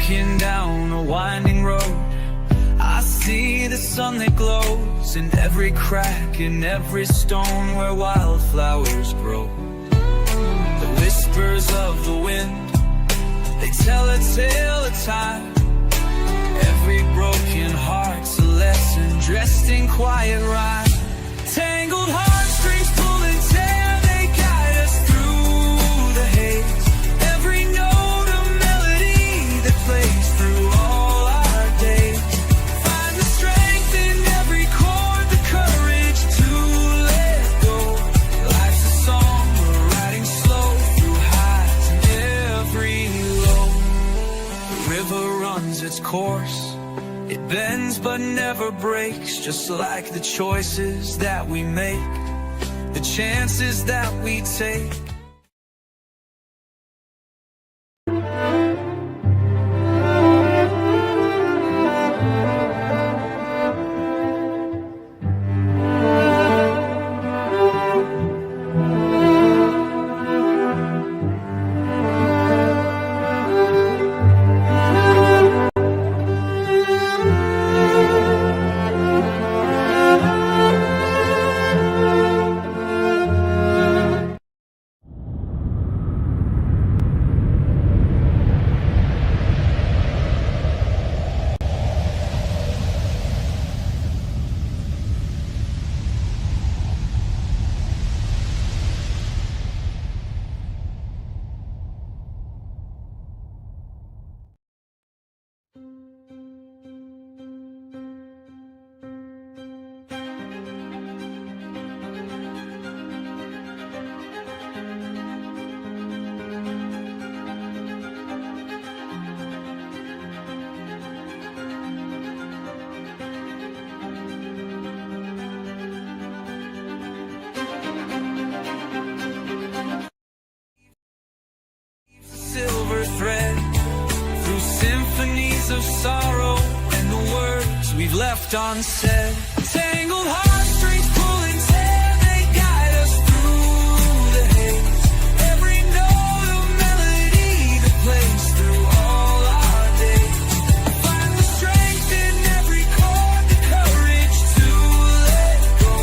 walking down a winding road, I see the sun that glows in every crack, in every stone where wildflowers grow. The whispers of the wind, they tell a tale of time. Every broken heart's a lesson dressed in quiet rhyme. Tangled heartstrings pull and tear, they guide us through the haze. Every note a melody that plays through all our days. Find the strength in every chord, the courage to let go. Life's a song we're writing slow through highs and every low. The river runs its course, it bends but never breaks, just like the choices that we make, the chances that we take. Silver thread through symphonies of sorrow and the words we've left unsaid. Tangled heartstrings pull and tear, they guide us through the haze. Every note a melody that plays through all our days. Find the strength in every chord, the courage to let go.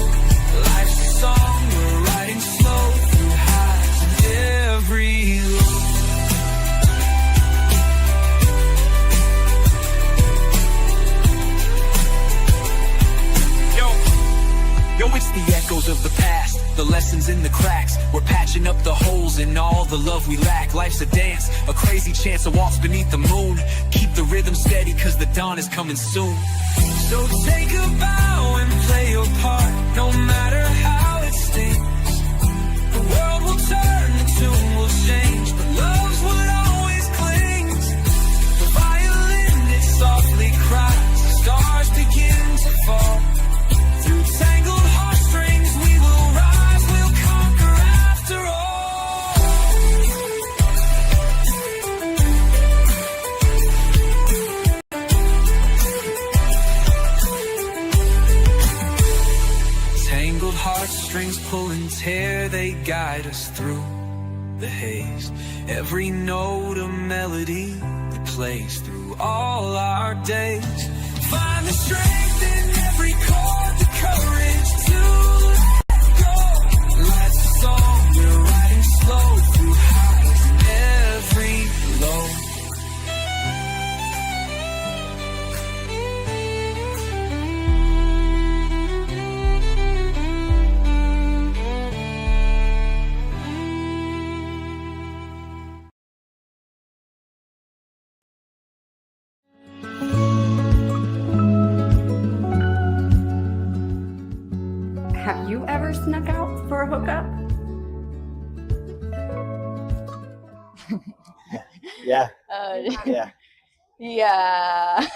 Life's a song we're writing slow through highs and every low. Yo, it's the echoes of the past, the lessons in the cracks. We're patching up the holes in all the love we lack. Life's a dance, a crazy chance, a waltz beneath the moon. Keep the rhythm steady, cause the dawn is coming soon. So take a bow and play your part, no matter how it stings. The world will turn, the tune will change, but love's what always clings. The violin, it softly cries, the stars begin to fall. Through tangled heartstrings we will rise, we'll conquer after all. Tangled heartstrings pull and tear, they guide us through the haze. Every note a melody that plays through all our days. Find the strength in every chord, the courage to let go. Life's a song we're writing slow through highs and every low. Have you ever snuck out for a hookup? Yeah. Yeah. Yeah.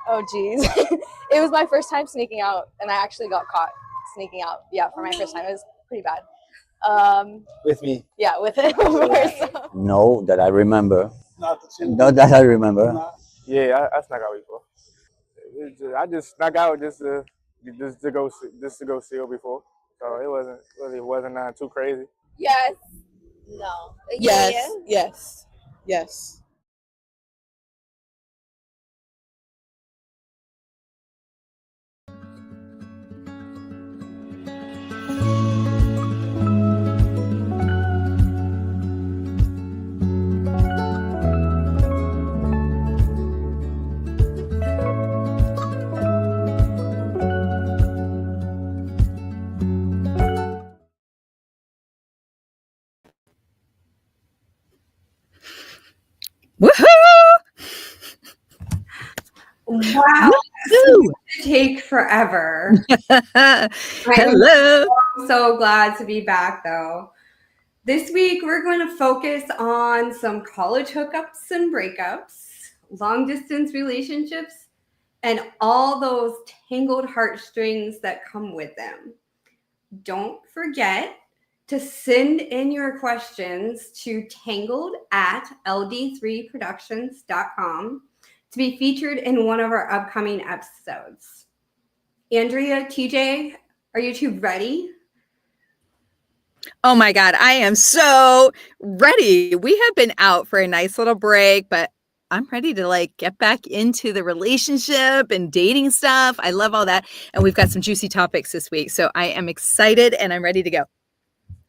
Oh geez. It was my first time sneaking out, and I actually got caught sneaking out. Yeah, for my first time. It was pretty bad. With me. Yeah, with it, of course. No, that I remember. Not Not that I remember. Yeah, I snuck out before. I just snuck out just to go seal before. So it wasn't too crazy. Yes. No. Yes. Yes. Yes. take forever. Hello. I'm so glad to be back though. This week we're going to focus on some college hookups and breakups, long distance relationships, and all those tangled heartstrings that come with them. Don't forget to send in your questions to tangled@ld3productions.com to be featured in one of our upcoming episodes. Andrea, TJ, are you two ready? Oh my God, I am so ready. We have been out for a nice little break, but I'm ready to get back into the relationship and dating stuff. I love all that. And we've got some juicy topics this week. So I am excited and I'm ready to go.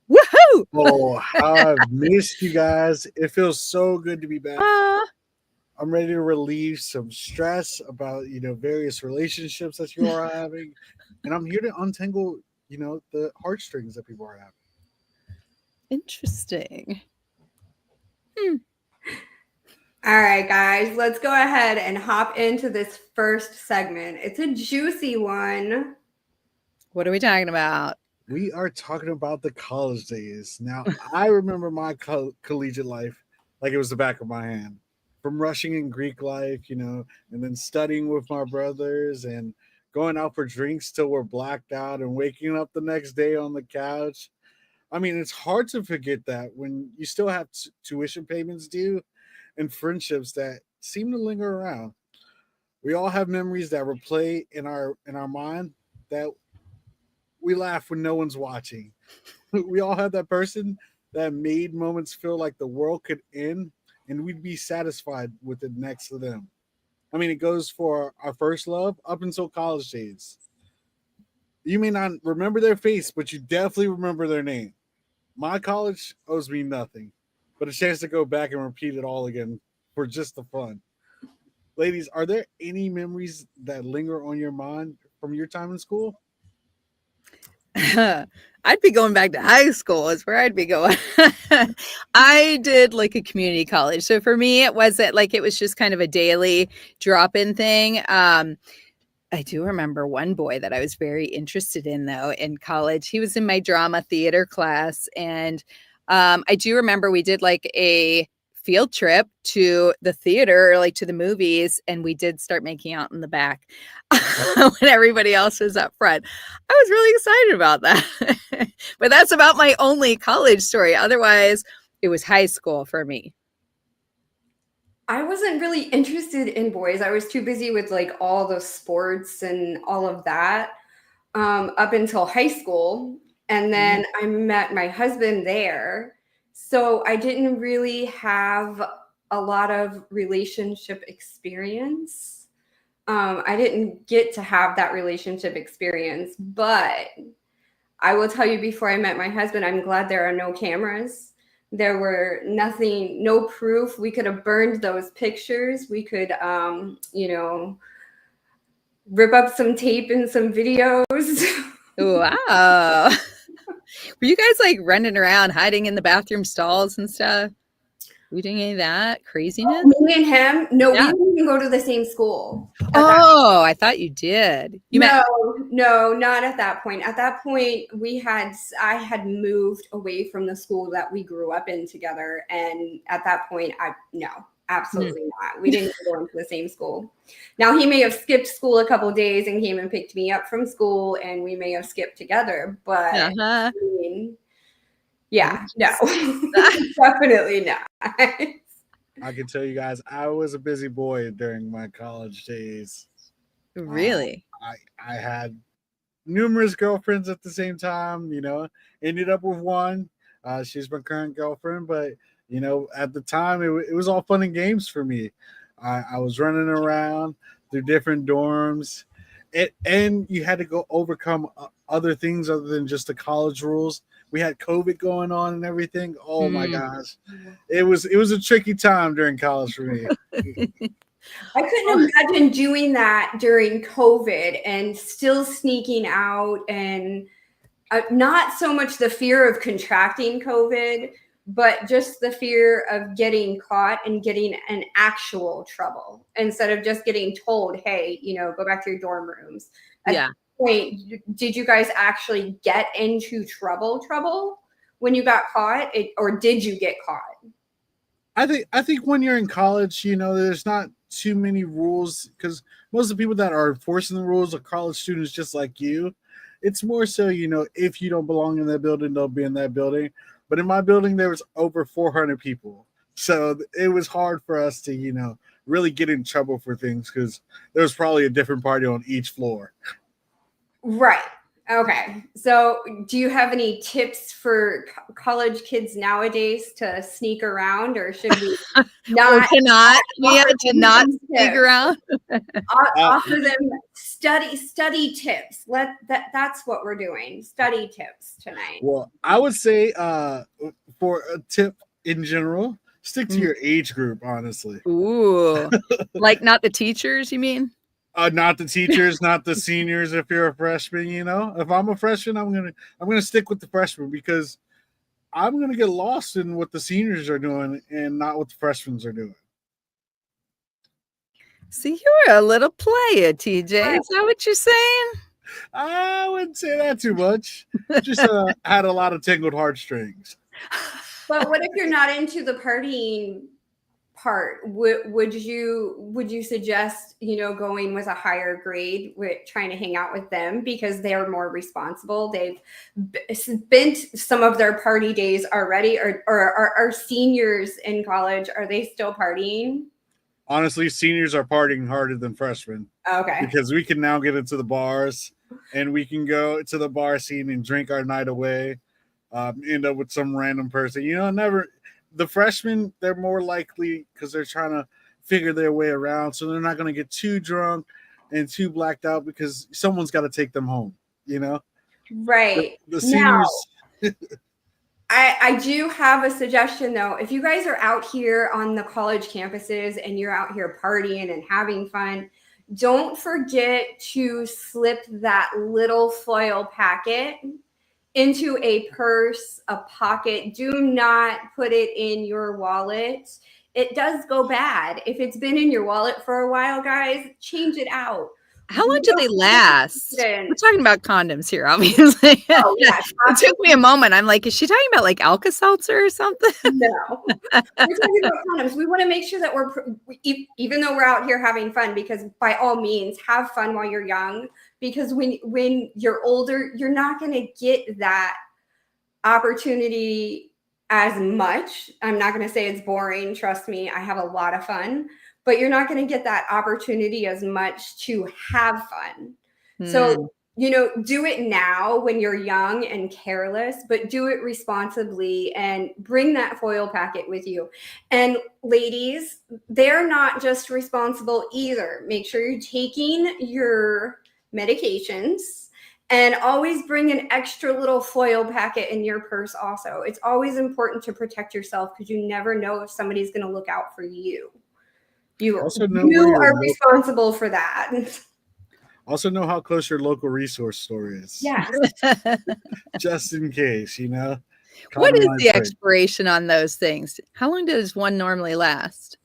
Woohoo! Oh, I've missed you guys. It feels so good to be back. I'm ready to relieve some stress about, various relationships that you are having. And I'm here to untangle, the heartstrings that people are having. Interesting. All right, guys, let's go ahead and hop into this first segment. It's a juicy one. What are we talking about? We are talking about the college days. Now, I remember my collegiate life like it was the back of my hand. From rushing in Greek life, and then studying with my brothers and going out for drinks till we're blacked out and waking up the next day on the couch. I mean, it's hard to forget that when you still have tuition payments due and friendships that seem to linger around. We all have memories that replay in our mind that we laugh when no one's watching. We all have that person that made moments feel like the world could end and we'd be satisfied with it next to them. I mean, it goes for our first love up until college days. You may not remember their face, but you definitely remember their name. My college owes me nothing, but a chance to go back and repeat it all again for just the fun. Ladies, are there any memories that linger on your mind from your time in school? I'd be going back to high school is where I'd be going. I did a community college. So for me, it wasn't it was just kind of a daily drop-in thing. I do remember one boy that I was very interested in though in college. He was in my drama theater class. And I do remember we did a field trip to the theater or to the movies. And we did start making out in the back when everybody else was up front. I was really excited about that. But that's about my only college story. Otherwise, it was high school for me. I wasn't really interested in boys. I was too busy with all the sports and all of that up until high school. And then I met my husband there. So I didn't really have a lot of relationship experience. I didn't get to have that relationship experience, but I will tell you before I met my husband, I'm glad there are no cameras. There were no proof. We could have burned those pictures. We could, rip up some tape and some videos. Wow. Were you guys running around hiding in the bathroom stalls and stuff? Were you doing any of that craziness? Me and him? No, we didn't even go to the same school. Oh, I thought you did. No, not at that point. At that point, I had moved away from the school that we grew up in together. And at that point, no, absolutely not. We didn't go into the same school. Now, he may have skipped school a couple of days and came and picked me up from school, and we may have skipped together. But I mean, yeah, no, definitely not. I can tell you guys, I was a busy boy during my college days. Really? I had numerous girlfriends at the same time, ended up with one. She's my current girlfriend, but, at the time it was all fun and games for me. I was running around through different dorms and you had to go overcome other things other than just the college rules. We had COVID going on and everything. Oh my gosh. It was a tricky time during college for me. I couldn't imagine doing that during COVID and still sneaking out and not so much the fear of contracting COVID, but just the fear of getting caught and getting an actual trouble instead of just getting told, hey, go back to your dorm rooms. At that point, did you guys actually get into trouble when you got caught, or did you get caught? I think when you're in college, there's not too many rules, because most of the people that are enforcing the rules are college students just like you. It's more so, if you don't belong in that building, don't be in that building. But in my building, there was over 400 people. So it was hard for us to, really get in trouble for things, because there was probably a different party on each floor. Right. Okay. So do you have any tips for college kids nowadays to sneak around, or should we not? to not sneak around? Offer them study tips. That's what we're doing. Study tips tonight. Well, I would say for a tip in general, stick to your age group, honestly. Ooh. Like not the teachers, you mean? Not the teachers, not the seniors. If you're a freshman, if I'm a freshman, I'm gonna stick with the freshmen, because I'm gonna get lost in what the seniors are doing and not what the freshmen are doing. See, you're a little player, TJ. Is that what you're saying? I wouldn't say that too much. Just had a lot of Tangled Heart Strings. But what if you're not into the partying part? Would you suggest going with a higher grade, with trying to hang out with them because they're more responsible? They've spent some of their party days already, or are seniors in college, are they still partying? Honestly, seniors are partying harder than freshmen. Okay. Because we can now get into the bars, and we can go to the bar scene and drink our night away, end up with some random person. The freshmen, they're more likely, because they're trying to figure their way around, so they're not going to get too drunk and too blacked out, because someone's got to take them home, Right. The seniors. Now, I do have a suggestion, though. If you guys are out here on the college campuses and you're out here partying and having fun, don't forget to slip that little foil packet into a purse, a pocket. Do not put it in your wallet. It does go bad. If it's been in your wallet for a while, guys, change it out. How long do they last? We're talking about condoms here, obviously. Oh, yeah. It took me a moment. I'm like, is she talking about like Alka-Seltzer or something? No. We're talking about condoms. We want to make sure that even though we're out here having fun, because by all means, have fun while you're young, because when you're older, you're not going to get that opportunity as much. I'm not going to say it's boring. Trust me, I have a lot of fun. But you're not going to get that opportunity as much to have fun. So, do it now when you're young and careless, but do it responsibly and bring that foil packet with you. And ladies, they're not just responsible either. Make sure you're taking your medications, and always bring an extra little foil packet in your purse also. It's always important to protect yourself, because you never know if somebody's going to look out for you. You are responsible for that. Also know how close your local resource store is. Yes. Just in case, What is the expiration on those things? How long does one normally last?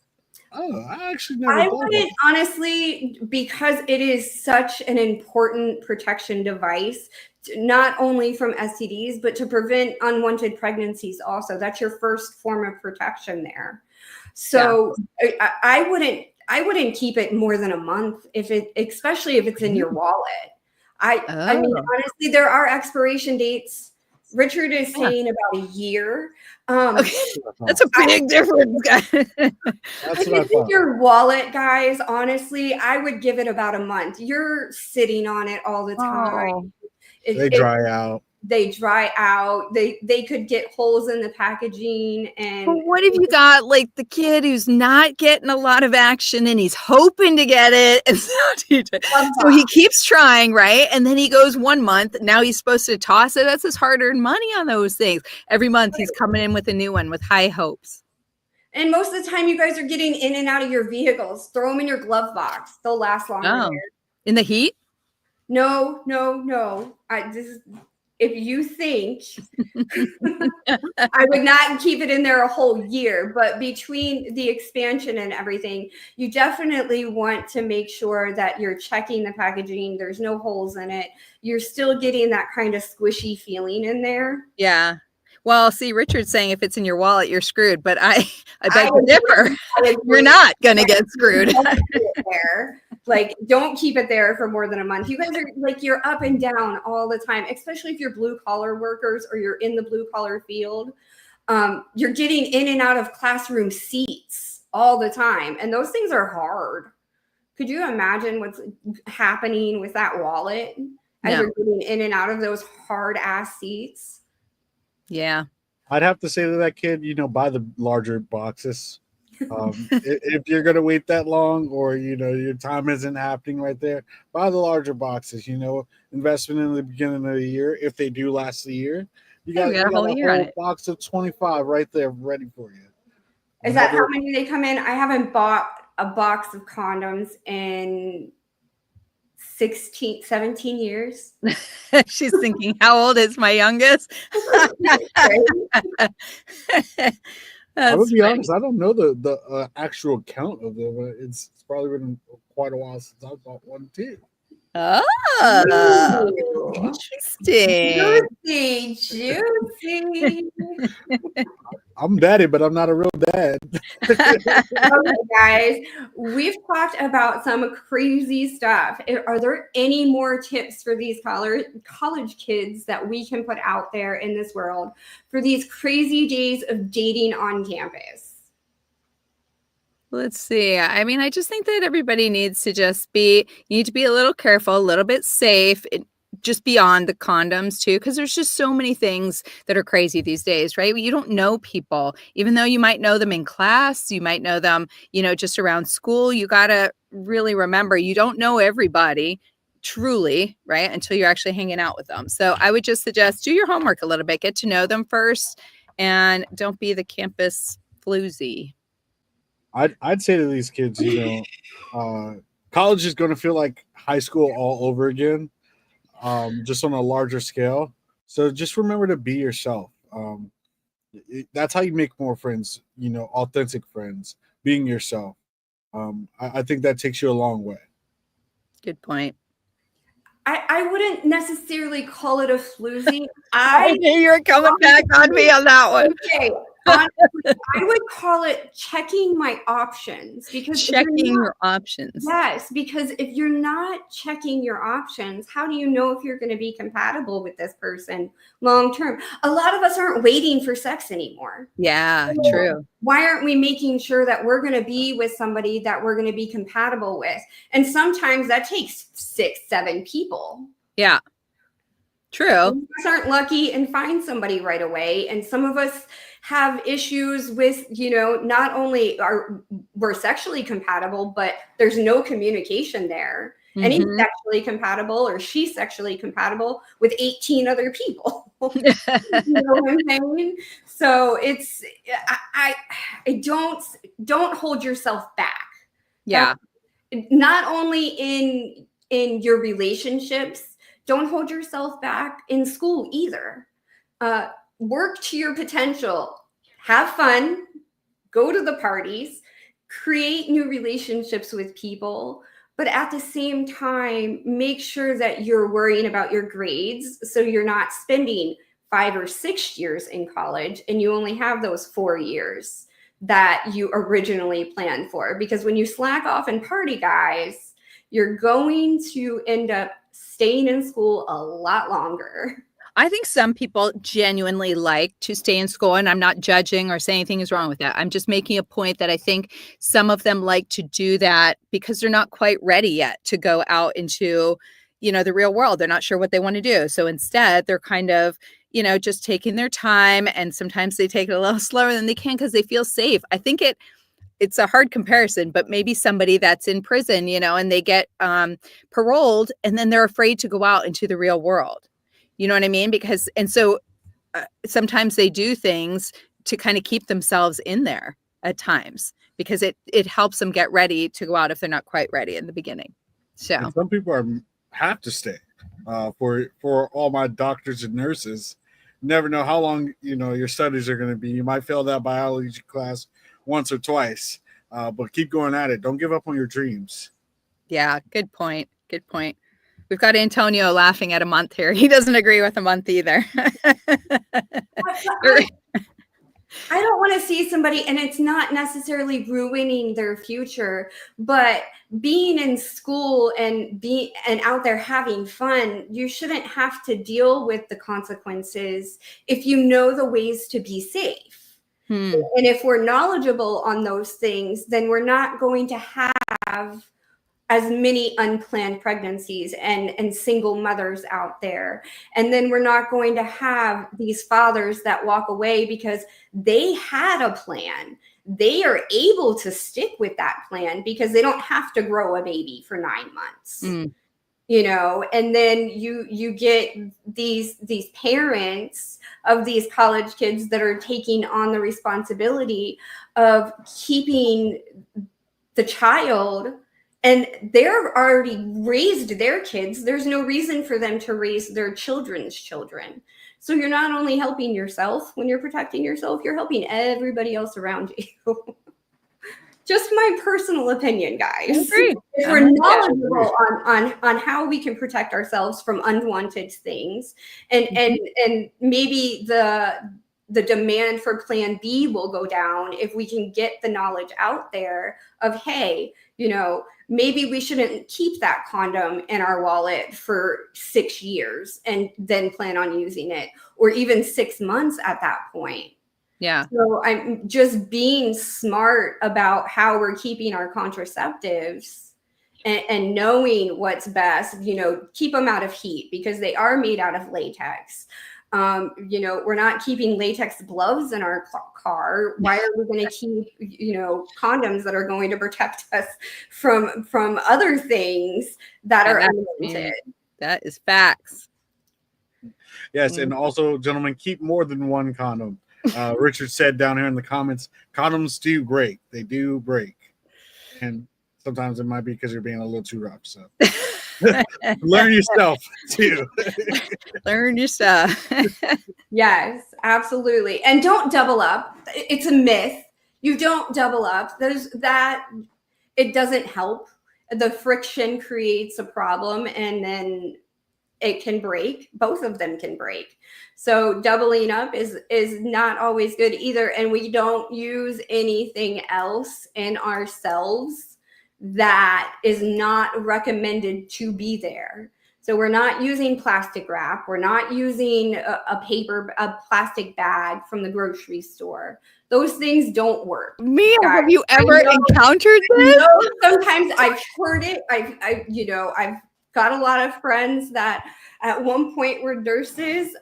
Oh, I actually never I thought wouldn't, honestly, because it is such an important protection device, not only from STDs, but to prevent unwanted pregnancies also. That's your first form of protection there. So yeah. I wouldn't keep it more than a month, especially if it's in your wallet. I mean, honestly, there are expiration dates. Richard is saying about a year. Okay. That's a big difference, guys. That's what I thought. Your wallet, guys, honestly, I would give it about a month. You're sitting on it all the time. They dry out. They dry out. They could get holes in the packaging. And but what if you got like the kid who's not getting a lot of action and he's hoping to get it, and so he keeps trying, right? And then he goes 1 month. Now he's supposed to toss it. That's his hard-earned money on those things. Every month he's coming in with a new one with high hopes. And most of the time, you guys are getting in and out of your vehicles. Throw them in your glove box. They'll last longer. In the heat? No. if you think I would not keep it in there a whole year, but between the expansion and everything, you definitely want to make sure that you're checking the packaging. There's no holes in it. You're still getting that kind of squishy feeling in there. Yeah. Well, see, Richard's saying if it's in your wallet, you're screwed, but I beg to differ. You're not going to get screwed. There. Like, don't keep it there for more than a month. You guys are like, you're up and down all the time, especially if you're blue collar workers or you're in the blue collar field. You're getting in and out of classroom seats all the time. And those things are hard. Could you imagine what's happening with that wallet as you're getting in and out of those hard ass seats? Yeah. I'd have to say to that kid, buy the larger boxes. If you're going to wait that long, or, your time isn't happening right there, buy the larger boxes, investment in the beginning of the year. If they do last the year, you got a whole year on it. Box of 25 right there ready for you. Is that how many they come in? I haven't bought a box of condoms in 17 years. She's thinking, how old is my youngest? I would be honest, I don't know the actual count of them. It's probably been quite a while since I bought one too. Oh, interesting. Juicy. I'm daddy, but I'm not a real dad. Okay, guys, we've talked about some crazy stuff. Are there any more tips for these college kids that we can put out there in this world for these crazy days of dating on campus? Let's see. I mean, I just think that everybody needs to you need to be a little careful, a little bit safe, just beyond the condoms too, because there's just so many things that are crazy these days, right? You don't know people, even though you might know them in class, you might know them, just around school. You got to really remember, you don't know everybody truly, right? Until you're actually hanging out with them. So I would just suggest do your homework a little bit, get to know them first, and don't be the campus floozy. I'd say to these kids, college is going to feel like high school all over again, just on a larger scale. So just remember to be yourself. That's how you make more friends, authentic friends, being yourself. I think that takes you a long way. Good point. I wouldn't necessarily call it a floozy. I knew you were coming back on me on that one. Okay. Honestly, I would call it checking my options, because your options. Yes, because if you're not checking your options, how do you know if you're going to be compatible with this person long term? A lot of us aren't waiting for sex anymore. Yeah, so true. Why aren't we making sure that we're going to be with somebody that we're going to be compatible with? And sometimes that takes 6, 7 people. Yeah. True. Some of us aren't lucky and find somebody right away. And some of us have issues with, not only are we're sexually compatible, but there's no communication there. Mm-hmm. And he's sexually compatible, or she's sexually compatible with 18 other people. You know what I'm saying? So it's, I don't hold yourself back. Yeah. Not only in your relationships, don't hold yourself back in school either. Work to your potential, have fun, go to the parties, create new relationships with people, but at the same time, make sure that you're worrying about your grades, so you're not spending 5 or 6 years in college and you only have those 4 years that you originally planned for. Because when you slack off and party, guys, you're going to end up staying in school a lot longer. I think some people genuinely like to stay in school, and I'm not judging or saying anything is wrong with that. I'm just making a point that I think some of them like to do that because they're not quite ready yet to go out into, the real world. They're not sure what they want to do. So instead, they're kind of, just taking their time, and sometimes they take it a little slower than they can because they feel safe. I think it's a hard comparison, but maybe somebody that's in prison, and they get paroled, and then they're afraid to go out into the real world. You know what I mean? So sometimes they do things to kind of keep themselves in there at times, because it helps them get ready to go out if they're not quite ready in the beginning. So and some people have to stay. for all my doctors and nurses. Never know how long your studies are going to be. You might fail that biology class once or twice, but keep going at it. Don't give up on your dreams. Yeah, good point. Good point. We've got Antonio laughing at a month here. He doesn't agree with a month either. I don't want to see somebody, and it's not necessarily ruining their future, but being in school and out there having fun, you shouldn't have to deal with the consequences if you know the ways to be safe. And if we're knowledgeable on those things, then we're not going to have as many unplanned pregnancies and single mothers out there. And then we're not going to have these fathers that walk away because they had a plan. They are able to stick with that plan because they don't have to grow a baby for 9 months. And then you get these parents of these college kids that are taking on the responsibility of keeping the child, and they're already raised their kids. There's no reason for them to raise their children's children. So you're not only helping yourself when you're protecting yourself, you're helping everybody else around you. Just my personal opinion, guys. If we're knowledgeable on how we can protect ourselves from unwanted things, and maybe the demand for plan B will go down if we can get the knowledge out there of, hey, maybe we shouldn't keep that condom in our wallet for 6 years and then plan on using it, or even 6 months at that point. Yeah. So I'm just being smart about how we're keeping our contraceptives and knowing what's best, keep them out of heat because they are made out of latex. We're not keeping latex gloves in our car. Why are we going to keep, condoms that are going to protect us from other things that are unwanted? That is facts. Yes, and also, gentlemen, keep more than one condom. Richard said down here in the comments, condoms do break. They do break. And sometimes it might be because you're being a little too rough. So learn yourself too. Learn yourself. Yes, absolutely. And don't double up. It's a myth. You don't double up. It doesn't help. The friction creates a problem, and then it can break. Both of them can break. So doubling up is not always good either. And we don't use anything else in ourselves that is not recommended to be there. So we're not using plastic wrap. We're not using a plastic bag from the grocery store. Those things don't work. Mia, have you ever encountered this? Sometimes I've heard it. I've got a lot of friends that at one point were nurses.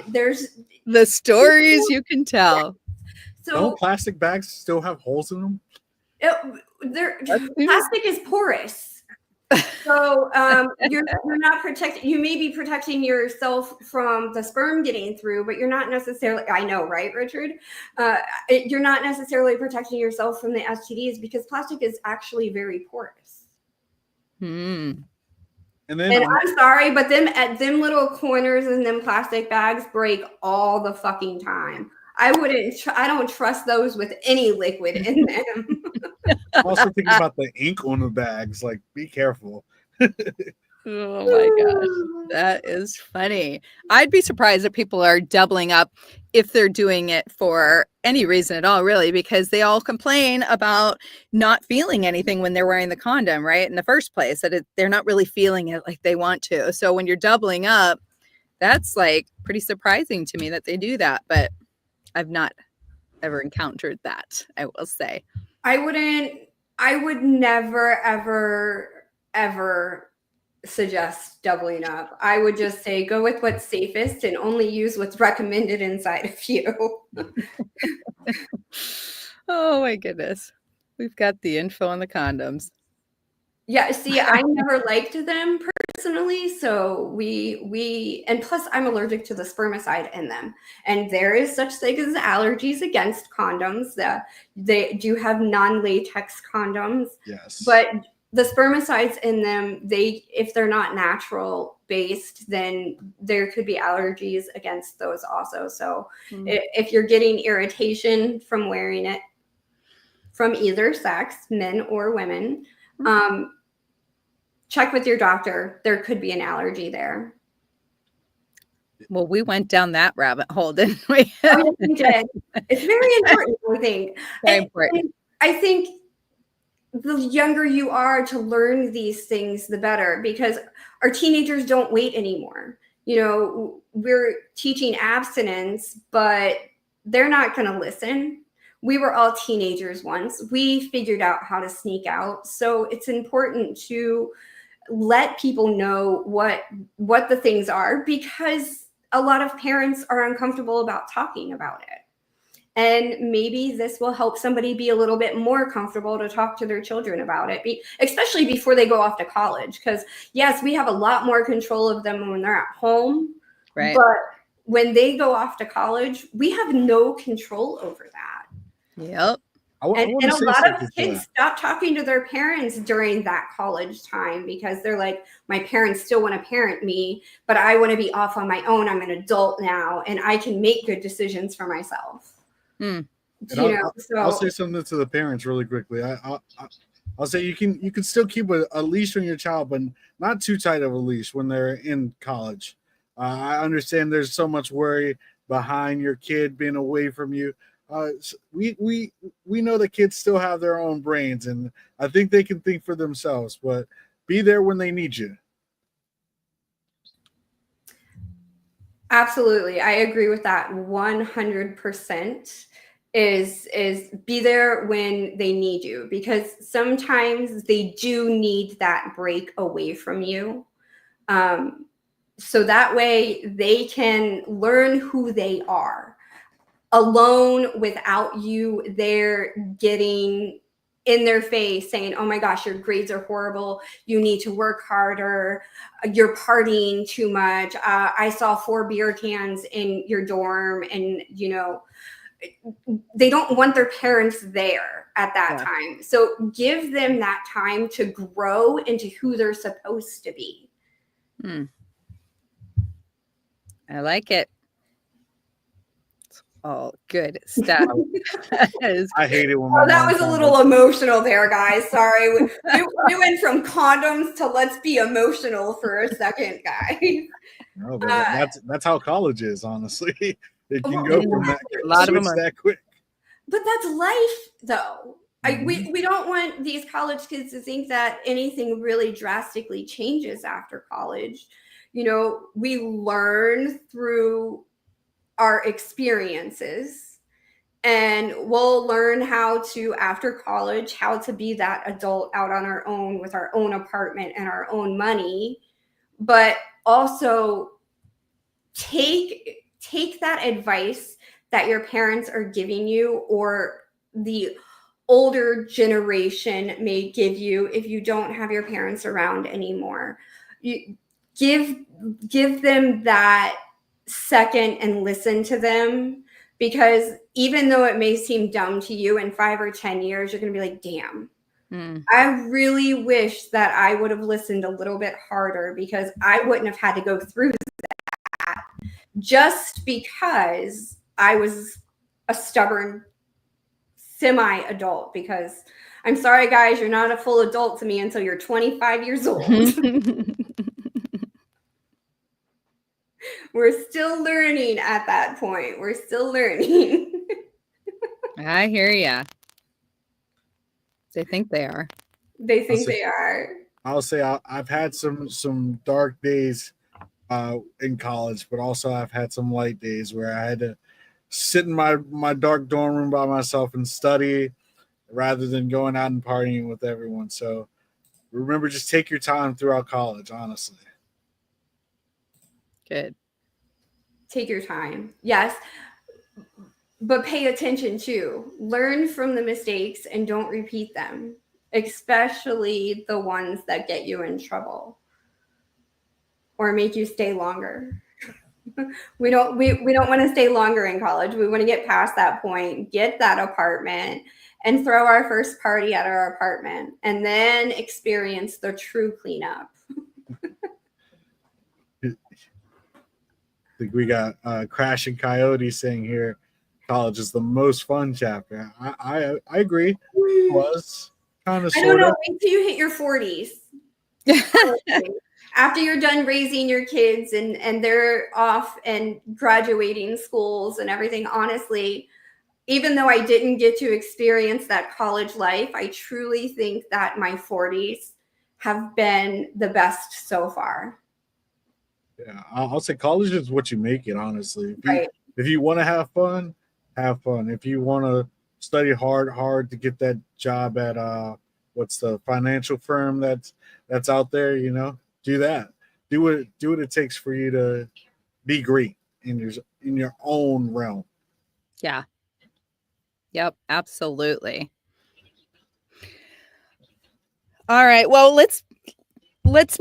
There's the stories you can tell. So don't plastic bags still have holes in them? Plastic is porous. So you're not protecting. You may be protecting yourself from the sperm getting through, but you're not necessarily. I know, right, Richard? You're not necessarily protecting yourself from the STDs because plastic is actually very porous. And I'm sorry, but them little corners and them plastic bags break all the fucking time. I don't trust those with any liquid in them. I'm also thinking about the ink on the bags. Like, be careful. Oh my gosh, that is funny. I'd be surprised if people are doubling up if they're doing it for any reason at all, really, because they all complain about not feeling anything when they're wearing the condom, right? In the first place, that they're not really feeling it like they want to. So when you're doubling up, that's like pretty surprising to me that they do that, but I've not ever encountered that, I will say. I would never, ever suggest doubling up. I would just say go with what's safest and only use what's recommended inside of you. Oh my goodness. We've got the info on the condoms. Yeah, see, I never liked them personally, so we and plus I'm allergic to the spermicide in them, and there is such thing as allergies against condoms. That they do have non-latex condoms, yes, but the spermicides in them, if they're not natural, based, then there could be allergies against those also. So Mm. if you're getting irritation from wearing it from either sex, men or women, check with your doctor. There could be an allergy there. Well, we went down that rabbit hole, didn't we? Oh, yes, we did. It's very important, I think. Very important. And I think the younger you are to learn these things, the better, because our teenagers don't wait anymore. You know, we're teaching abstinence, but they're not going to listen. We were all teenagers once. We figured out how to sneak out. So it's important to let people know what the things are, because a lot of parents are uncomfortable about talking about it. And maybe this will help somebody be a little bit more comfortable to talk to their children about it, especially before they go off to college. Because yes, we have a lot more control of them when they're at home, Right. but when they go off to college, we have no control over that. Yep. And a lot of kids stop talking to their parents during that college time because they're like, my parents still want to parent me, but I want to be off on my own. I'm an adult now and I can make good decisions for myself. I'll say something to the parents really quickly. I'll say you can still keep a leash on your child, but not too tight of a leash when they're in college. I understand there's so much worry behind your kid being away from you. We know that kids still have their own brains, and I think they can think for themselves. But be there when they need you. Absolutely, I agree with that 100%. Is be there when they need you, because sometimes they do need that break away from you. So that way they can learn who they are alone without you there getting in their face saying, oh my gosh, your grades are horrible. You need to work harder. You're partying too much. I saw 4 beer cans in your dorm, and they don't want their parents there at that time. So give them that time to grow into who they're supposed to be. I like it. It's all good stuff. I hate it when that was a little emotional there, guys. Sorry. We went from condoms to let's be emotional for a second, guys. No, but that's how college is, honestly. It can go from that a lot of them that quick. But that's life, though. We don't want these college kids to think that anything really drastically changes after college. We learn through our experiences, and we'll learn how to, after college, how to be that adult out on our own with our own apartment and our own money, but also take that advice that your parents are giving you, or the older generation may give you if you don't have your parents around anymore. You give them that second and listen to them, because even though it may seem dumb to you, in 5 or 10 years, you're going to be like, damn, I really wish that I would have listened a little bit harder, because I wouldn't have had to go through that just because I was a stubborn semi-adult. Because I'm sorry, guys, you're not a full adult to me until you're 25 years old. We're still learning at that point. We're still learning. I hear ya. They think they are. They think they are. I'll say I've had some dark days in college, but also I've had some light days where I had to sit in my dark dorm room by myself and study rather than going out and partying with everyone. So remember, just take your time throughout college, honestly. Good. Take your time. Yes. But pay attention too. Learn from the mistakes and don't repeat them, especially the ones that get you in trouble or make you stay longer. We don't want to stay longer in college. We want to get past that point, get that apartment, and throw our first party at our apartment, and then experience the true cleanup. think we got Crash and Coyote saying here, college is the most fun chapter. I agree. It was kind of I don't sort know. of. Wait till you hit your 40s. After you're done raising your kids and they're off and graduating schools and everything, honestly, even though I didn't get to experience that college life, I truly think that my 40s have been the best so far. Yeah, I'll say college is what you make it. Honestly, Right. if you want to have fun, have fun. If you want to study hard to get that job at what's the financial firm that's out there, do that. Do what it takes for you to be great in your own realm. Yeah. Yep, absolutely. All right. Well, let's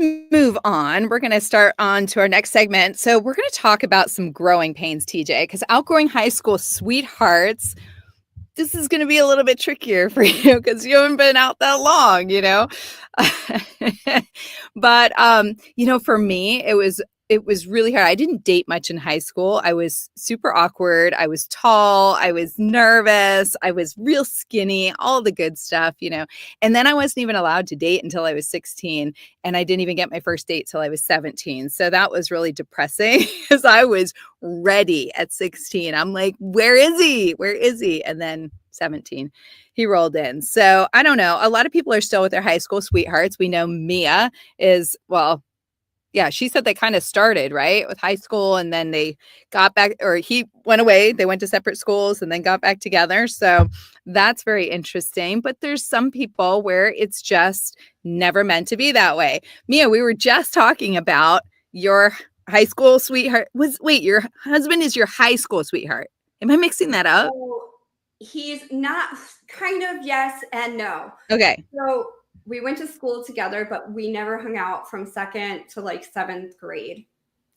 move on. We're going to start on to our next segment. So we're going to talk about some growing pains, TJ, because outgrowing high school sweethearts, this is going to be a little bit trickier for you because you haven't been out that long, But, for me, it was really hard. I didn't date much in high school. I was super awkward. I was tall. I was nervous. I was real skinny, all the good stuff, And then I wasn't even allowed to date until I was 16. And I didn't even get my first date till I was 17. So that was really depressing because I was ready at 16. I'm like, where is he? Where is he? And then 17, he rolled in. So I don't know. A lot of people are still with their high school sweethearts. We know Mia is, yeah, she said they kind of started, right, with high school and then they got back, or he went away. They went to separate schools and then got back together. So that's very interesting. But there's some people where it's just never meant to be that way. Mia, we were just talking about your high school sweetheart. Your husband is your high school sweetheart. Am I mixing that up? So he's not, kind of yes and no. Okay. So we went to school together, but we never hung out from 2nd to 7th grade.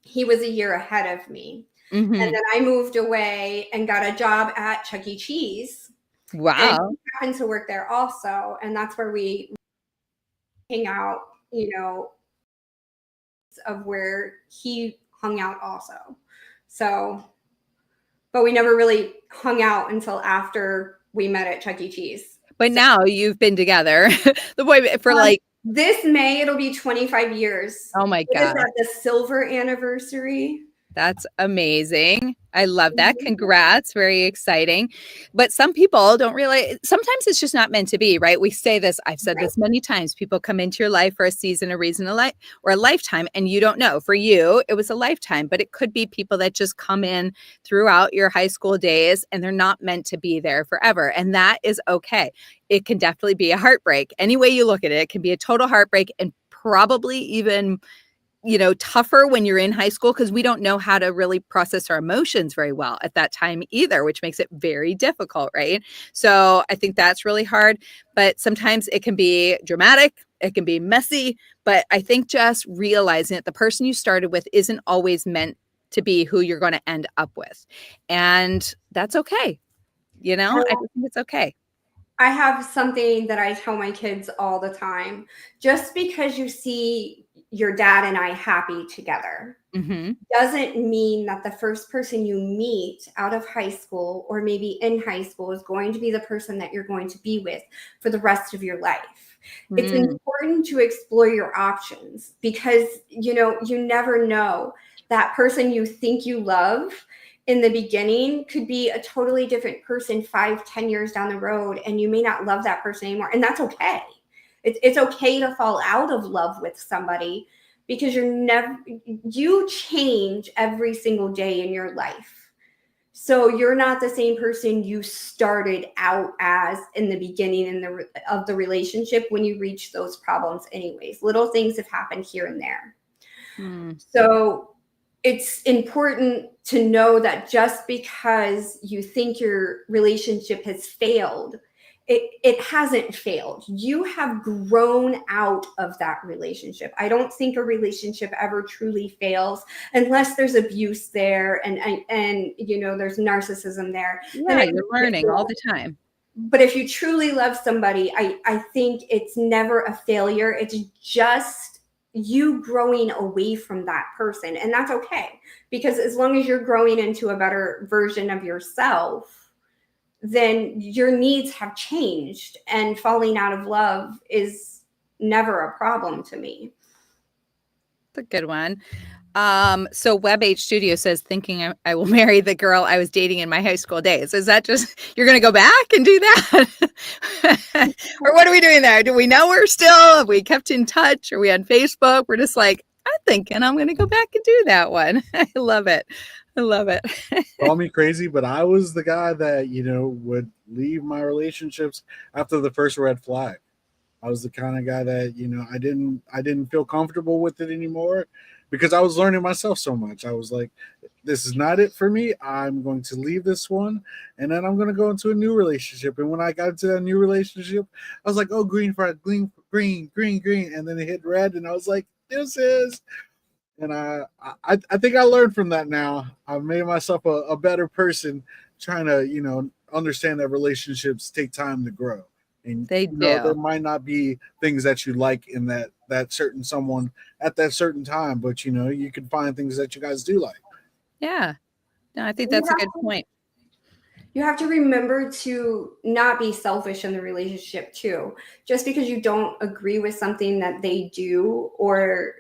He was a year ahead of me. Mm-hmm. And then I moved away and got a job at Chuck E. Cheese. Wow. And he happened to work there also. And that's where we hang out, of where he hung out also. So, but we never really hung out until after we met at Chuck E. Cheese. But now you've been together, the boy for this May, it'll be 25 years. Oh my God. It is at the silver anniversary. That's amazing. I love that. Congrats. Very exciting. But some people don't realize, sometimes it's just not meant to be, right? We say this, I've said this many times. People come into your life for a season, a reason, a life, or a lifetime, and you don't know. For you, it was a lifetime, but it could be people that just come in throughout your high school days and they're not meant to be there forever. And that is okay. It can definitely be a heartbreak. Any way you look at it, it can be a total heartbreak and probably even tougher when you're in high school because we don't know how to really process our emotions very well at that time either, which makes it very difficult, right? So I think that's really hard, but sometimes it can be dramatic, it can be messy, but I think just realizing that the person you started with isn't always meant to be who you're going to end up with. And that's okay. I think it's okay. I have something that I tell my kids all the time. Just because you see your dad and I happy together doesn't mean that the first person you meet out of high school or maybe in high school is going to be the person that you're going to be with for the rest of your life. It's important to explore your options because, you never know. That person you think you love in the beginning could be a totally different person 5-10 years down the road, and you may not love that person anymore. And that's okay. It's okay to fall out of love with somebody because you change every single day in your life. So you're not the same person you started out as in the beginning of the relationship when you reach those problems anyways. Little things have happened here and there. So it's important to know that just because you think your relationship has failed, it hasn't failed. You have grown out of that relationship. I don't think a relationship ever truly fails unless there's abuse there and there's narcissism there. Yeah, you're learning all the time. But if you truly love somebody, I think it's never a failure. It's just you growing away from that person. And that's okay, because as long as you're growing into a better version of yourself, then your needs have changed, and falling out of love is never a problem to me. That's a good one. So Web H Studio says, thinking I will marry the girl I was dating in my high school days. Is that just, you're going to go back and do that? Or what are we doing there? Do we know her still? Have we kept in touch? Are we on Facebook? We're just like, I'm thinking I'm going to go back and do that one. I love it. I love it. Call me crazy, but I was the guy that, would leave my relationships after the first red flag. I was the kind of guy that, I didn't feel comfortable with it anymore, because I was learning myself so much. I was like, this is not it for me. I'm going to leave this one, and then I'm going to go into a new relationship. And when I got into that new relationship, I was like, oh, green flag, green, green, green, green. And then it hit red, and I was like, this is. And I think I learned from that now. I've made myself a better person, trying to, understand that relationships take time to grow. And They do. there might not be things that you like in that certain someone at that certain time, but you can find things that you guys do like. Yeah. No, I think that's a good point. You have to remember to not be selfish in the relationship too. Just because you don't agree with something that they do, or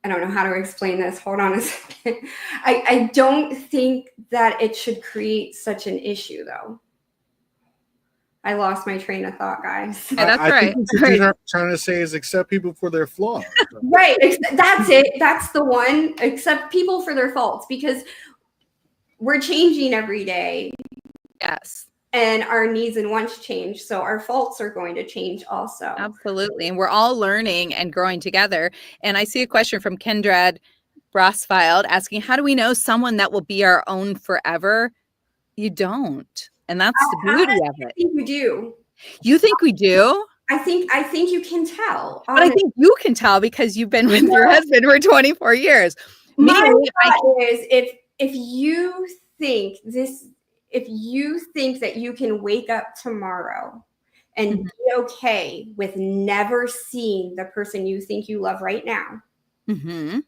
I don't know how to explain this. Hold on a second. I don't think that it should create such an issue, though. I lost my train of thought, guys. Yeah, that's I right. think what you're trying to say is accept people for their flaws. Right. That's it. That's the one. Accept people for their faults, because we're changing every day. Yes. And our needs and wants change. So our faults are going to change also. Absolutely. And we're all learning and growing together. And I see a question from Kendra Brosfield asking, how do we know someone that will be our own forever? You don't. And that's the beauty of it. I think we do. You think we do? I think you can tell. But I think you can tell because you've been with your husband for 24 years. My thought is, if you think that you can wake up tomorrow and be okay with never seeing the person you think you love right now, Mm-hmm.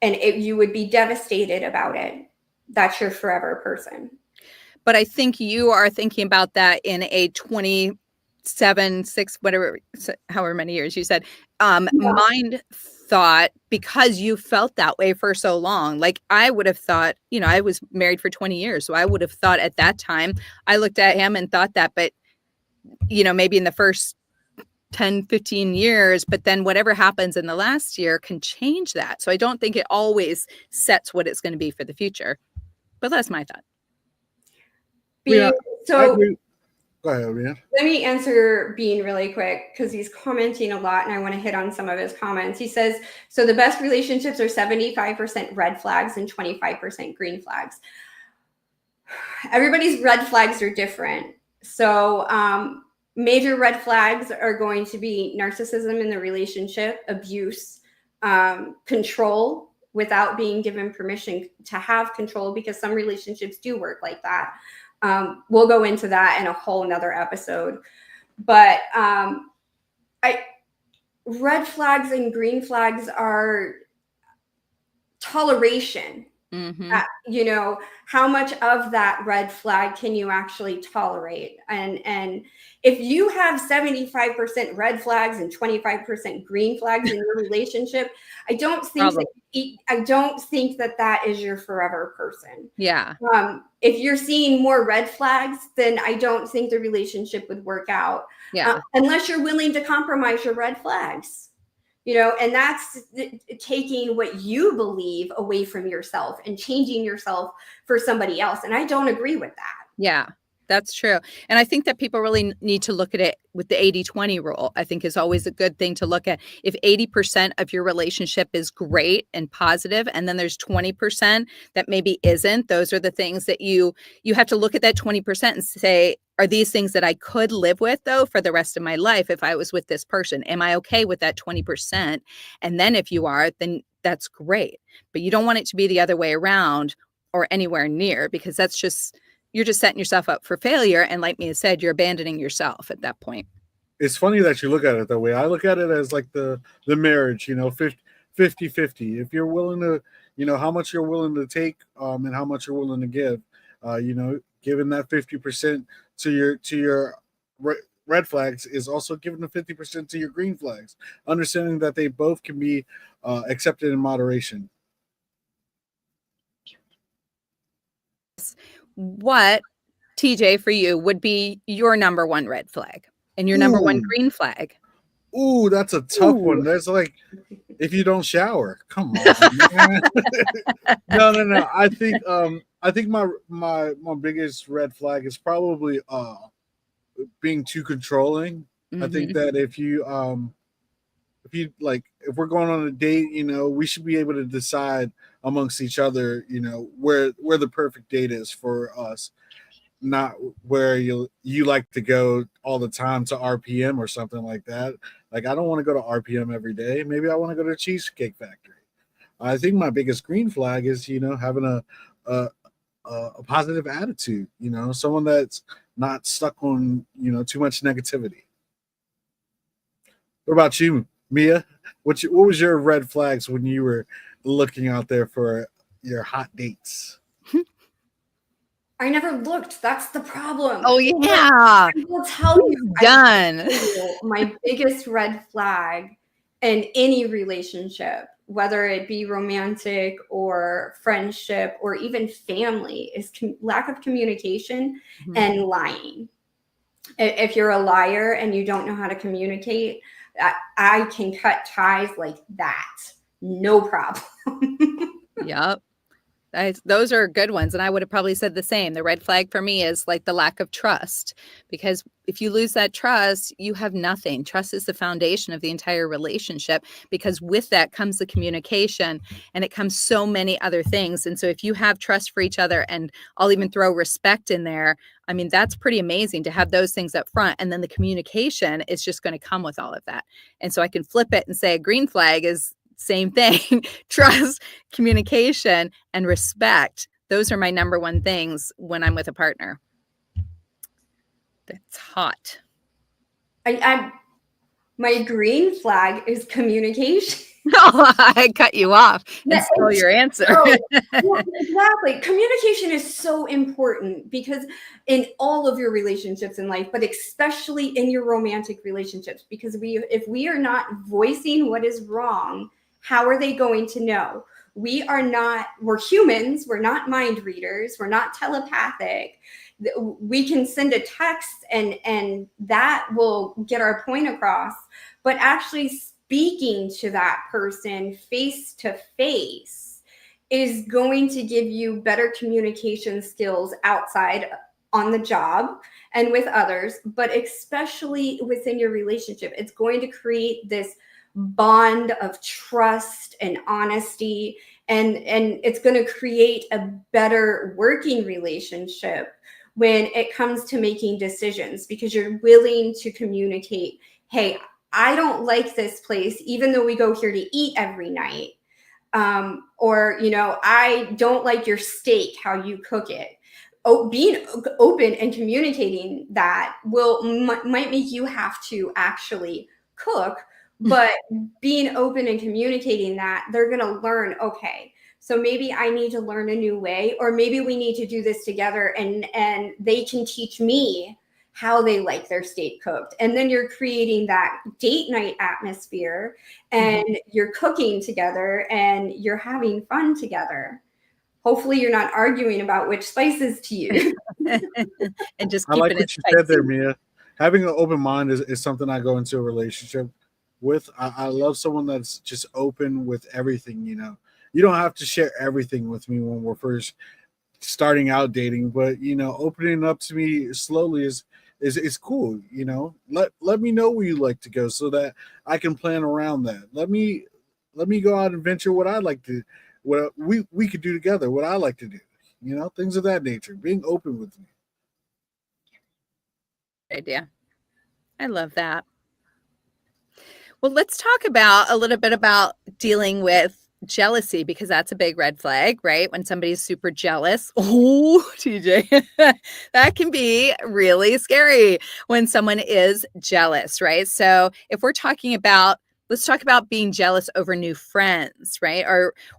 and you would be devastated about it, that's your forever person. But I think you are thinking about that in a 27, 6, whatever, however many years you said, mind thought, because you felt that way for so long. Like I would have thought, I was married for 20 years. So I would have thought at that time, I looked at him and thought that, but, maybe in the first 10, 15 years, but then whatever happens in the last year can change that. So I don't think it always sets what it's going to be for the future. But that's my thought. So go ahead, Rhea. let me answer Bean really quick, because he's commenting a lot and I want to hit on some of his comments. He says, so the best relationships are 75% red flags and 25% green flags. Everybody's red flags are different. So major red flags are going to be narcissism in the relationship, abuse, control without being given permission to have control, because some relationships do work like that. We'll go into that in a whole nother episode. But red flags and green flags are toleration. Mm-hmm. How much of that red flag can you actually tolerate? And if you have 75% red flags and 25% green flags in your relationship, I don't think that is your forever person. Yeah. If you're seeing more red flags, then I don't think the relationship would work out. Yeah. Unless you're willing to compromise your red flags. And that's taking what you believe away from yourself and changing yourself for somebody else. And I don't agree with that. Yeah, that's true. And I think that people really need to look at it with the 80-20 rule. I think is always a good thing to look at. If 80% of your relationship is great and positive, and then there's 20% that maybe isn't, those are the things that you have to look at that 20% and say, are these things that I could live with, though, for the rest of my life if I was with this person? Am I okay with that 20%? And then if you are, then that's great. But you don't want it to be the other way around or anywhere near, because you're just setting yourself up for failure. And like Mia said, you're abandoning yourself at that point. it's funny that you look at it that way. I look at it as like the marriage, 50-50. If you're willing to, how much you're willing to take, and how much you're willing to give, giving that 50% to your red flags is also giving the 50% to your green flags, understanding that they both can be accepted in moderation. What, TJ, for you would be your number one red flag and your number one green flag? Ooh, that's a tough one. That's like if you don't shower. Come on, man. No. I think my biggest red flag is probably being too controlling. I think that if we're going on a date, we should be able to decide amongst each other, where the perfect date is for us, not where you like to go all the time to RPM or something like that. Like, I don't want to go to RPM every day. Maybe I want to go to Cheesecake Factory. I think my biggest green flag is, having a positive attitude, someone that's not stuck on, too much negativity. What about you, Mia? What was your red flags when you were looking out there for your hot dates? I never looked. That's the problem. Oh, yeah. I will tell you. Done. My biggest red flag in any relationship, whether it be romantic or friendship or even family, is lack of communication and lying. If you're a liar and you don't know how to communicate, I can cut ties like that. No problem. Yep. Those are good ones. And I would have probably said the same. The red flag for me is like the lack of trust, because if you lose that trust, you have nothing. Trust is the foundation of the entire relationship, because with that comes the communication, and it comes so many other things. And so if you have trust for each other, and I'll even throw respect in there, I mean, that's pretty amazing to have those things up front. And then the communication is just going to come with all of that. And so I can flip it and say a green flag is same thing. Trust, communication, and respect. Those are my number one things when I'm with a partner. That's hot. My green flag is communication. Oh, I cut you off and stole your answer. Exactly. Communication is so important, because in all of your relationships in life, but especially in your romantic relationships, because if we are not voicing what is wrong, how are they going to know? We're humans. We're not mind readers. We're not telepathic. We can send a text and that will get our point across, but actually speaking to that person face to face is going to give you better communication skills outside on the job and with others, but especially within your relationship. It's going to create this bond of trust and honesty, and it's going to create a better working relationship when it comes to making decisions, because you're willing to communicate, hey, I don't like this place, even though we go here to eat every night. Or, I don't like your steak, how you cook it. Being open and communicating that might make you have to actually cook, but being open and communicating that, they're going to learn, okay, so maybe I need to learn a new way, or maybe we need to do this together, and they can teach me how they like their steak cooked. And then you're creating that date night atmosphere, and you're cooking together and you're having fun together. Hopefully you're not arguing about which spices to use. And just I like what you said there, Mia. Having an open mind is something I go into a relationship with. I love someone that's just open with everything. You don't have to share everything with me when we're first starting out dating, but opening up to me slowly is cool. Let me know where you like to go so that I can plan around that. Let me go out and venture what I like to, what we could do together, what I like to do. Things of that nature. Being open with me. Idea. I love that. Well, let's talk about a little bit about dealing with jealousy, because that's a big red flag, right? When somebody's super jealous. Oh, TJ, that can be really scary when someone is jealous, right? So if we're talking about, let's talk about being jealous over new friends, right?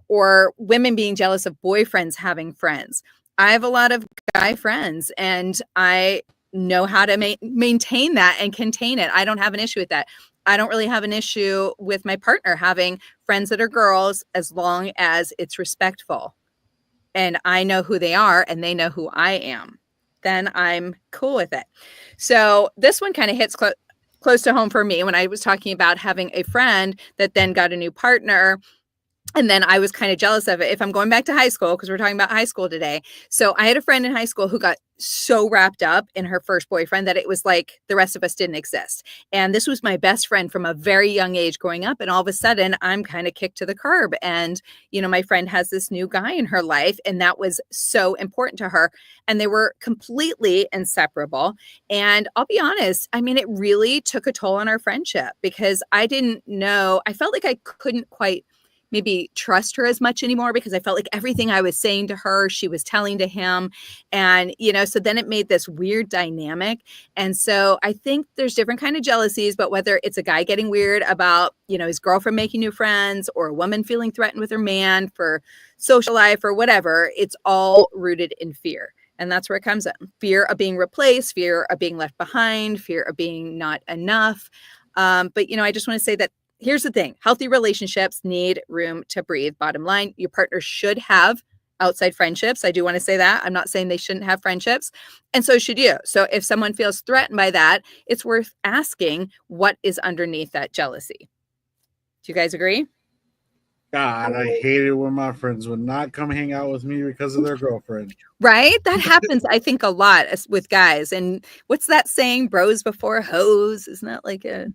Or women being jealous of boyfriends having friends. I have a lot of guy friends, and I know how to maintain that and contain it. I don't have an issue with that. I don't really have an issue with my partner having friends that are girls, as long as it's respectful and I know who they are and they know who I am. Then I'm cool with it. So this one kind of hits close to home for me when I was talking about having a friend that then got a new partner. And then I was kind of jealous of it. If I'm going back to high school, because we're talking about high school today. So I had a friend in high school who got so wrapped up in her first boyfriend that it was like the rest of us didn't exist. And this was my best friend from a very young age growing up. And all of a sudden I'm kind of kicked to the curb. And, you know, my friend has this new guy in her life, and that was so important to her. And they were completely inseparable. And I'll be honest, I mean, it really took a toll on our friendship, because I didn't know, I felt like I couldn't quite maybe trust her as much anymore, because I felt like everything I was saying to her, she was telling to him. And, you know, so then it made this weird dynamic. And so I think there's different kind of jealousies, but whether it's a guy getting weird about, you know, his girlfriend making new friends, or a woman feeling threatened with her man for social life or whatever, it's all rooted in fear. And that's where it comes in. Fear of being replaced, fear of being left behind, fear of being not enough. But, you know, I just want to say that here's the thing. Healthy relationships need room to breathe. Bottom line, your partner should have outside friendships. I do want to say that. I'm not saying they shouldn't have friendships. And so should you. So if someone feels threatened by that, it's worth asking what is underneath that jealousy. Do you guys agree? God, I hated when my friends would not come hang out with me because of their girlfriend. Right? That happens, I think, a lot with guys. And what's that saying? Bros before hoes. Isn't that like a...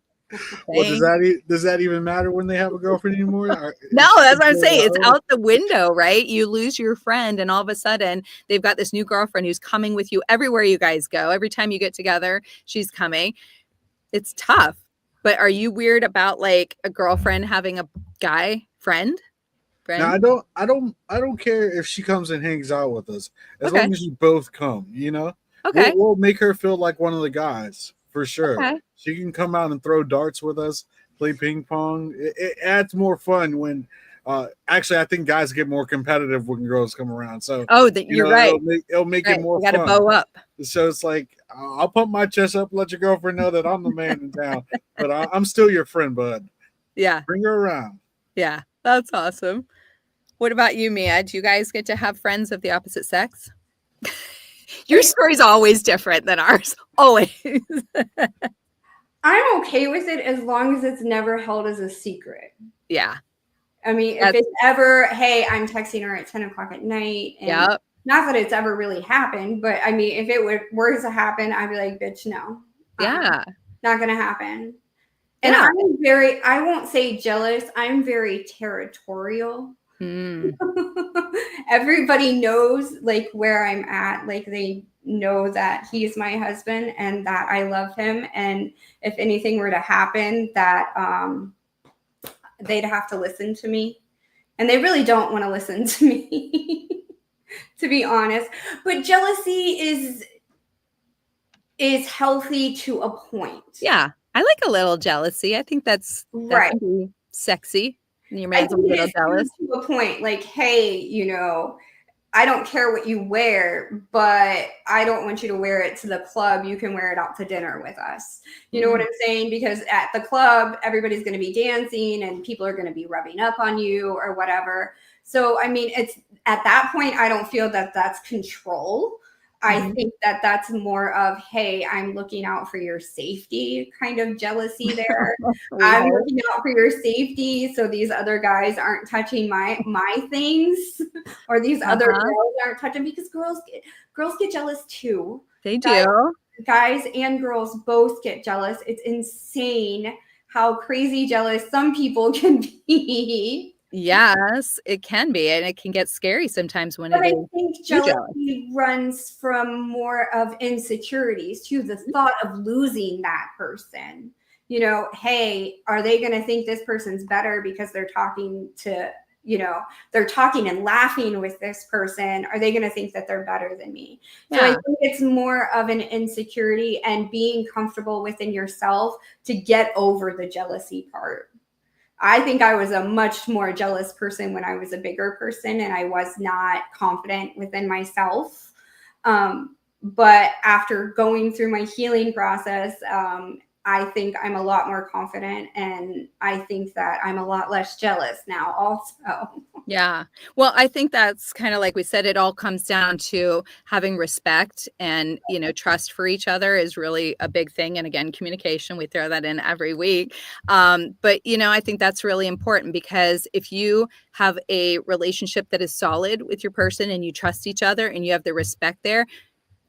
Well, does that even matter when they have a girlfriend anymore? No, that's what I'm saying. It's out the window, right? You lose your friend, and all of a sudden they've got this new girlfriend who's coming with you everywhere you guys go. Every time you get together, she's coming. It's tough. But are you weird about like a girlfriend having a guy friend? Now, I don't care if she comes and hangs out with us, as long as you both come. You know, okay, we'll make her feel like one of the guys for sure. Okay. She can come out and throw darts with us, play ping pong. It adds more fun when. Actually, I think guys get more competitive when girls come around. So, you're right. It'll make it more fun. You got to bow up. So it's like I'll pump my chest up, let your girlfriend know that I'm the man in town, but I'm still your friend, bud. Yeah, bring her around. Yeah, that's awesome. What about you, Mia? Do you guys get to have friends of the opposite sex? Your story's always different than ours. Always. I'm okay with it as long as it's never held as a secret. Yeah. I mean, if it's ever, hey, I'm texting her at 10 o'clock at night. And not that it's ever really happened, but I mean, if it were to happen, I'd be like, bitch, no. Yeah. Not going to happen. And I won't say jealous. I'm very territorial. Everybody knows like where I'm at. Like they know that he's my husband and that I love him. And if anything were to happen, that they'd have to listen to me. And they really don't want to listen to me, to be honest. But jealousy is healthy to a point. Yeah. I like a little jealousy. I think that's right. Sexy. And your man's a little jealous. To a point, like, hey, you know, I don't care what you wear, but I don't want you to wear it to the club. You can wear it out to dinner with us. You know what I'm saying? Because at the club, everybody's going to be dancing and people are going to be rubbing up on you or whatever. So, I mean, it's at that point, I don't feel that that's control. I think that that's more of, hey, I'm looking out for your safety kind of jealousy there. I'm looking out for your safety so these other guys aren't touching my things or these other girls aren't touching, because girls get jealous too. They do. Guys and girls both get jealous. It's insane how crazy jealous some people can be. Yes, it can be, and it can get scary sometimes when I think jealousy runs from more of insecurities to the thought of losing that person. You know, hey, are they going to think this person's better because they're talking to, they're talking and laughing with this person, are they going to think that they're better than me? So I Yeah. think it's more of an insecurity and being comfortable within yourself to get over the jealousy part. I think I was a much more jealous person when I was a bigger person and I was not confident within myself. But after going through my healing process, I think I'm a lot more confident, and I think that I'm a lot less jealous now also. Yeah. Well, I think that's kind of like we said, it all comes down to having respect and, trust for each other is really a big thing. And again, communication, we throw that in every week. But, I think that's really important because if you have a relationship that is solid with your person and you trust each other and you have the respect there,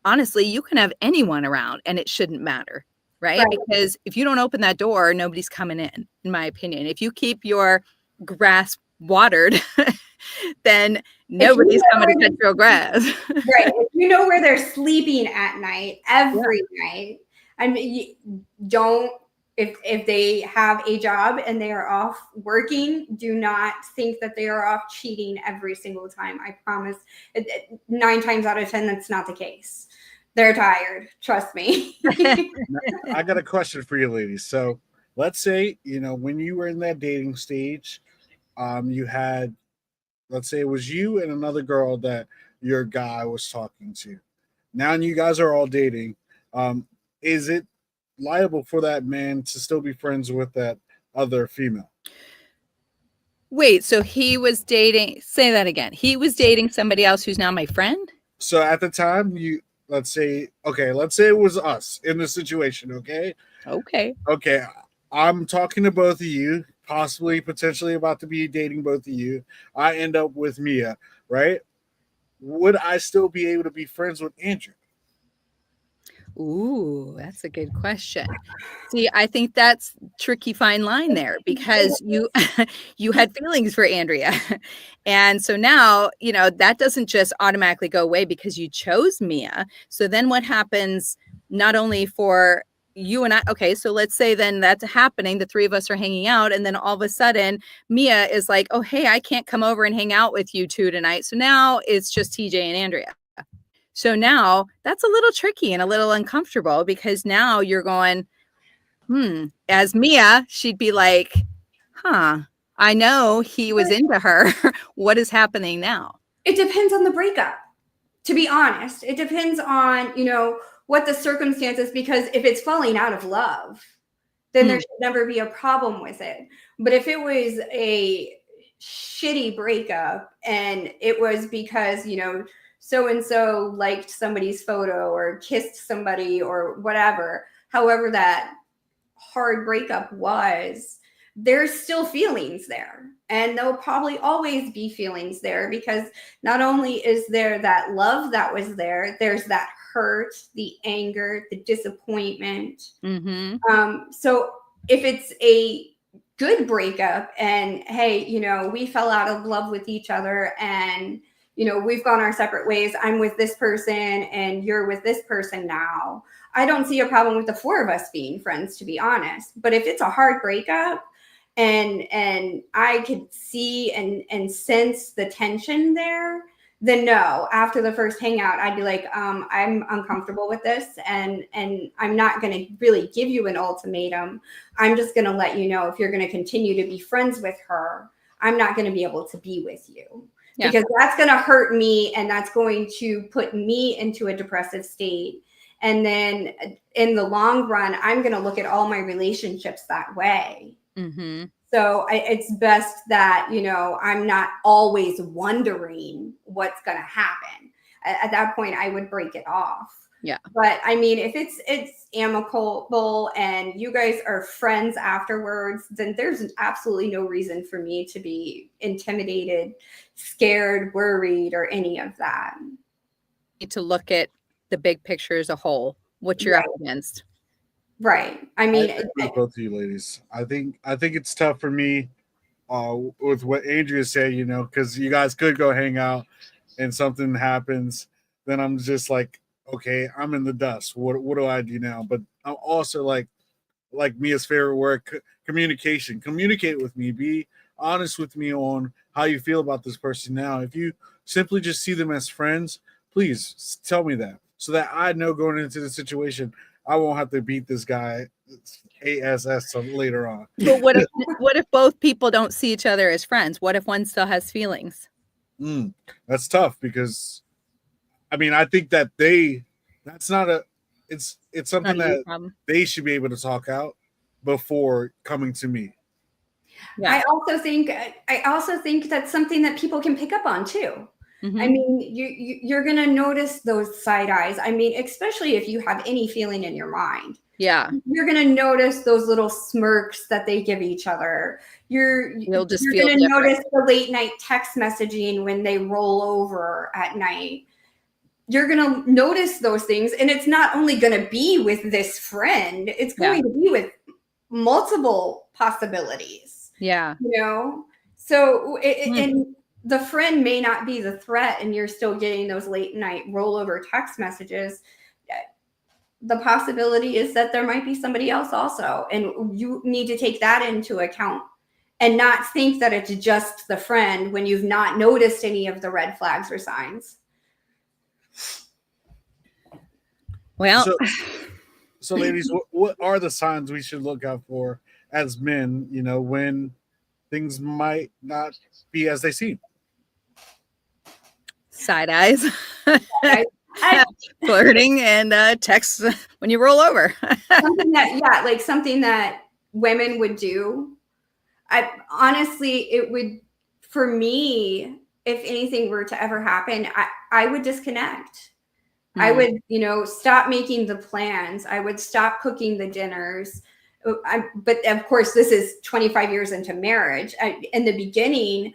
honestly, you can have anyone around and it shouldn't matter. Right? Because if you don't open that door, nobody's coming in my opinion. If you keep your grass watered, then nobody's coming to cut your grass. Right. If you know where they're sleeping at night, every night. I mean, if they have a job and they are off working, do not think that they are off cheating every single time. I promise 9 times out of 10, that's not the case. They're tired. Trust me. I got a question for you, ladies. So let's say, when you were in that dating stage, you had, let's say it was you and another girl that your guy was talking to. Now you guys are all dating. Is it liable for that man to still be friends with that other female? Wait, so he was dating, say that again. He was dating somebody else who's now my friend? So at the time, let's say it was us in this situation, okay? Okay. Okay, I'm talking to both of you, potentially about to be dating both of you. I end up with Mia, right? Would I still be able to be friends with Andrew? Ooh, that's a good question. See, I think that's tricky fine line there because you you had feelings for Andrea. And so now, that doesn't just automatically go away because you chose Mia. So then what happens not only for you and I, okay, so let's say then that's happening, the 3 of us are hanging out, and then all of a sudden Mia is like, oh, hey, I can't come over and hang out with you 2 tonight. So now it's just TJ and Andrea. So now that's a little tricky and a little uncomfortable because now you're going, as Mia, she'd be like, I know he was into her. What is happening now? It depends on the breakup, to be honest. It depends on, what the circumstances, because if it's falling out of love, then there should never be a problem with it. But if it was a shitty breakup and it was because, so-and-so liked somebody's photo or kissed somebody or whatever, however that hard breakup was, there's still feelings there. And there'll probably always be feelings there because not only is there that love that was there, there's that hurt, the anger, the disappointment. So if it's a good breakup and, hey, we fell out of love with each other and, we've gone our separate ways. I'm with this person and you're with this person now. I don't see a problem with the 4 of us being friends, to be honest. But if it's a hard breakup and I could see and sense the tension there, then no, after the first hangout, I'd be like, I'm uncomfortable with this and I'm not going to really give you an ultimatum. I'm just going to let you know if you're going to continue to be friends with her, I'm not going to be able to be with you. Yeah. Because that's going to hurt me and that's going to put me into a depressive state. And then in the long run, I'm going to look at all my relationships that way. So it's best that, I'm not always wondering what's going to happen. At that point, I would break it off. Yeah. But I mean, if it's amicable and you guys are friends afterwards, then there's absolutely no reason for me to be intimidated, scared, worried, or any of that. You need to look at the big picture as a whole, what you're up against. Right. I mean, both of you ladies. I think it's tough for me with what Andrea said, because you guys could go hang out and something happens. Then I'm just like, okay, I'm in the dust. What do I do now? But I'm also like Mia's favorite word, communication. Communicate with me. Be honest with me on how you feel about this person now. If you simply just see them as friends, please tell me that so that I know going into the situation I won't have to beat this guy ASS later on. But what if both people don't see each other as friends? What if one still has feelings? That's tough because, I mean, I think that that's not a, it's something that they should be able to talk out before coming to me. Yeah. I also think that's something that people can pick up on too. I mean, you're going to notice those side eyes. I mean, especially if you have any feeling in your mind. Yeah. You're going to notice those little smirks that they give each other. You're going to notice the late night text messaging when they roll over at night. You're going to notice those things. And it's not only going to be with this friend, it's going to be with multiple possibilities. Yeah. You know? So, and the friend may not be the threat and you're still getting those late night rollover text messages. The possibility is that there might be somebody else also. And you need to take that into account and not think that it's just the friend when you've not noticed any of the red flags or signs. Well, so ladies, what are the signs we should look out for as men, you know, when things might not be as they seem? Side eyes, flirting, and texts when you roll over. Something that women would do. Honestly, it would, for me, if anything were to ever happen, I would disconnect. I would, stop making the plans. I would stop cooking the dinners. But of course, this is 25 years into marriage. In the beginning,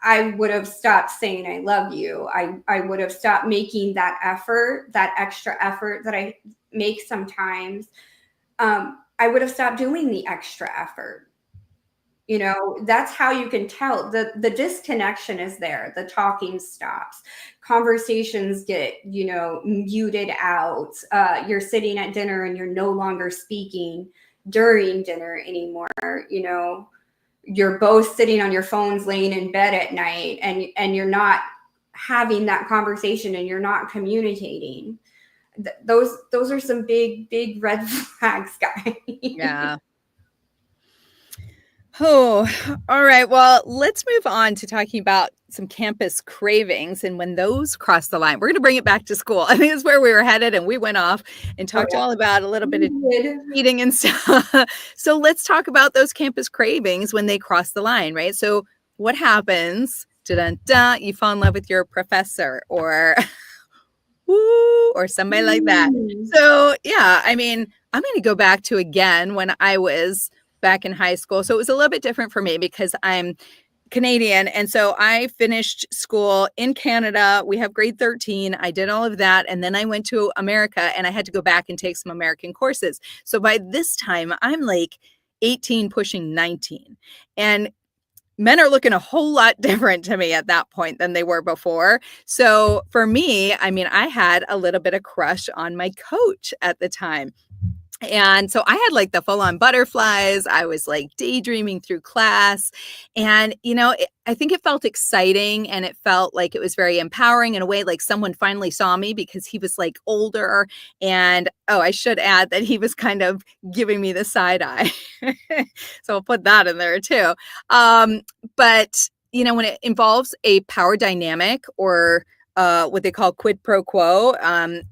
I would have stopped saying I love you. I would have stopped making that effort, that extra effort that I make sometimes. I would have stopped doing the extra effort. That's how you can tell the disconnection is there. The talking stops. Conversations get, muted out. You're sitting at dinner and you're no longer speaking during dinner anymore. You're both sitting on your phones, laying in bed at night, and you're not having that conversation and you're not communicating. Those are some big red flags, guys. Yeah. Oh, all right. Well, let's move on to talking about some campus cravings and when those cross the line. We're going to bring it back to school. I think it's where we were headed, and we went off and talked all about a little bit of eating and stuff. So let's talk about those campus cravings when they cross the line, right? So what happens? Dun-dun-dun, you fall in love with your professor or somebody like that. So yeah, I mean, I'm going to go back to again when I was back in high school. So it was a little bit different for me because I'm Canadian. And so I finished school in Canada. We have grade 13. I did all of that. And then I went to America and I had to go back and take some American courses. So by this time, I'm like 18 pushing 19. And men are looking a whole lot different to me at that point than they were before. So for me, I mean, I had a little bit of crush on my coach at the time. And so I had like the full on butterflies. I was like daydreaming through class. And, I think it felt exciting and it felt like it was very empowering in a way, like someone finally saw me because he was like older. And, I should add that he was kind of giving me the side eye. So I'll put that in there too. But, when it involves a power dynamic or what they call quid pro quo,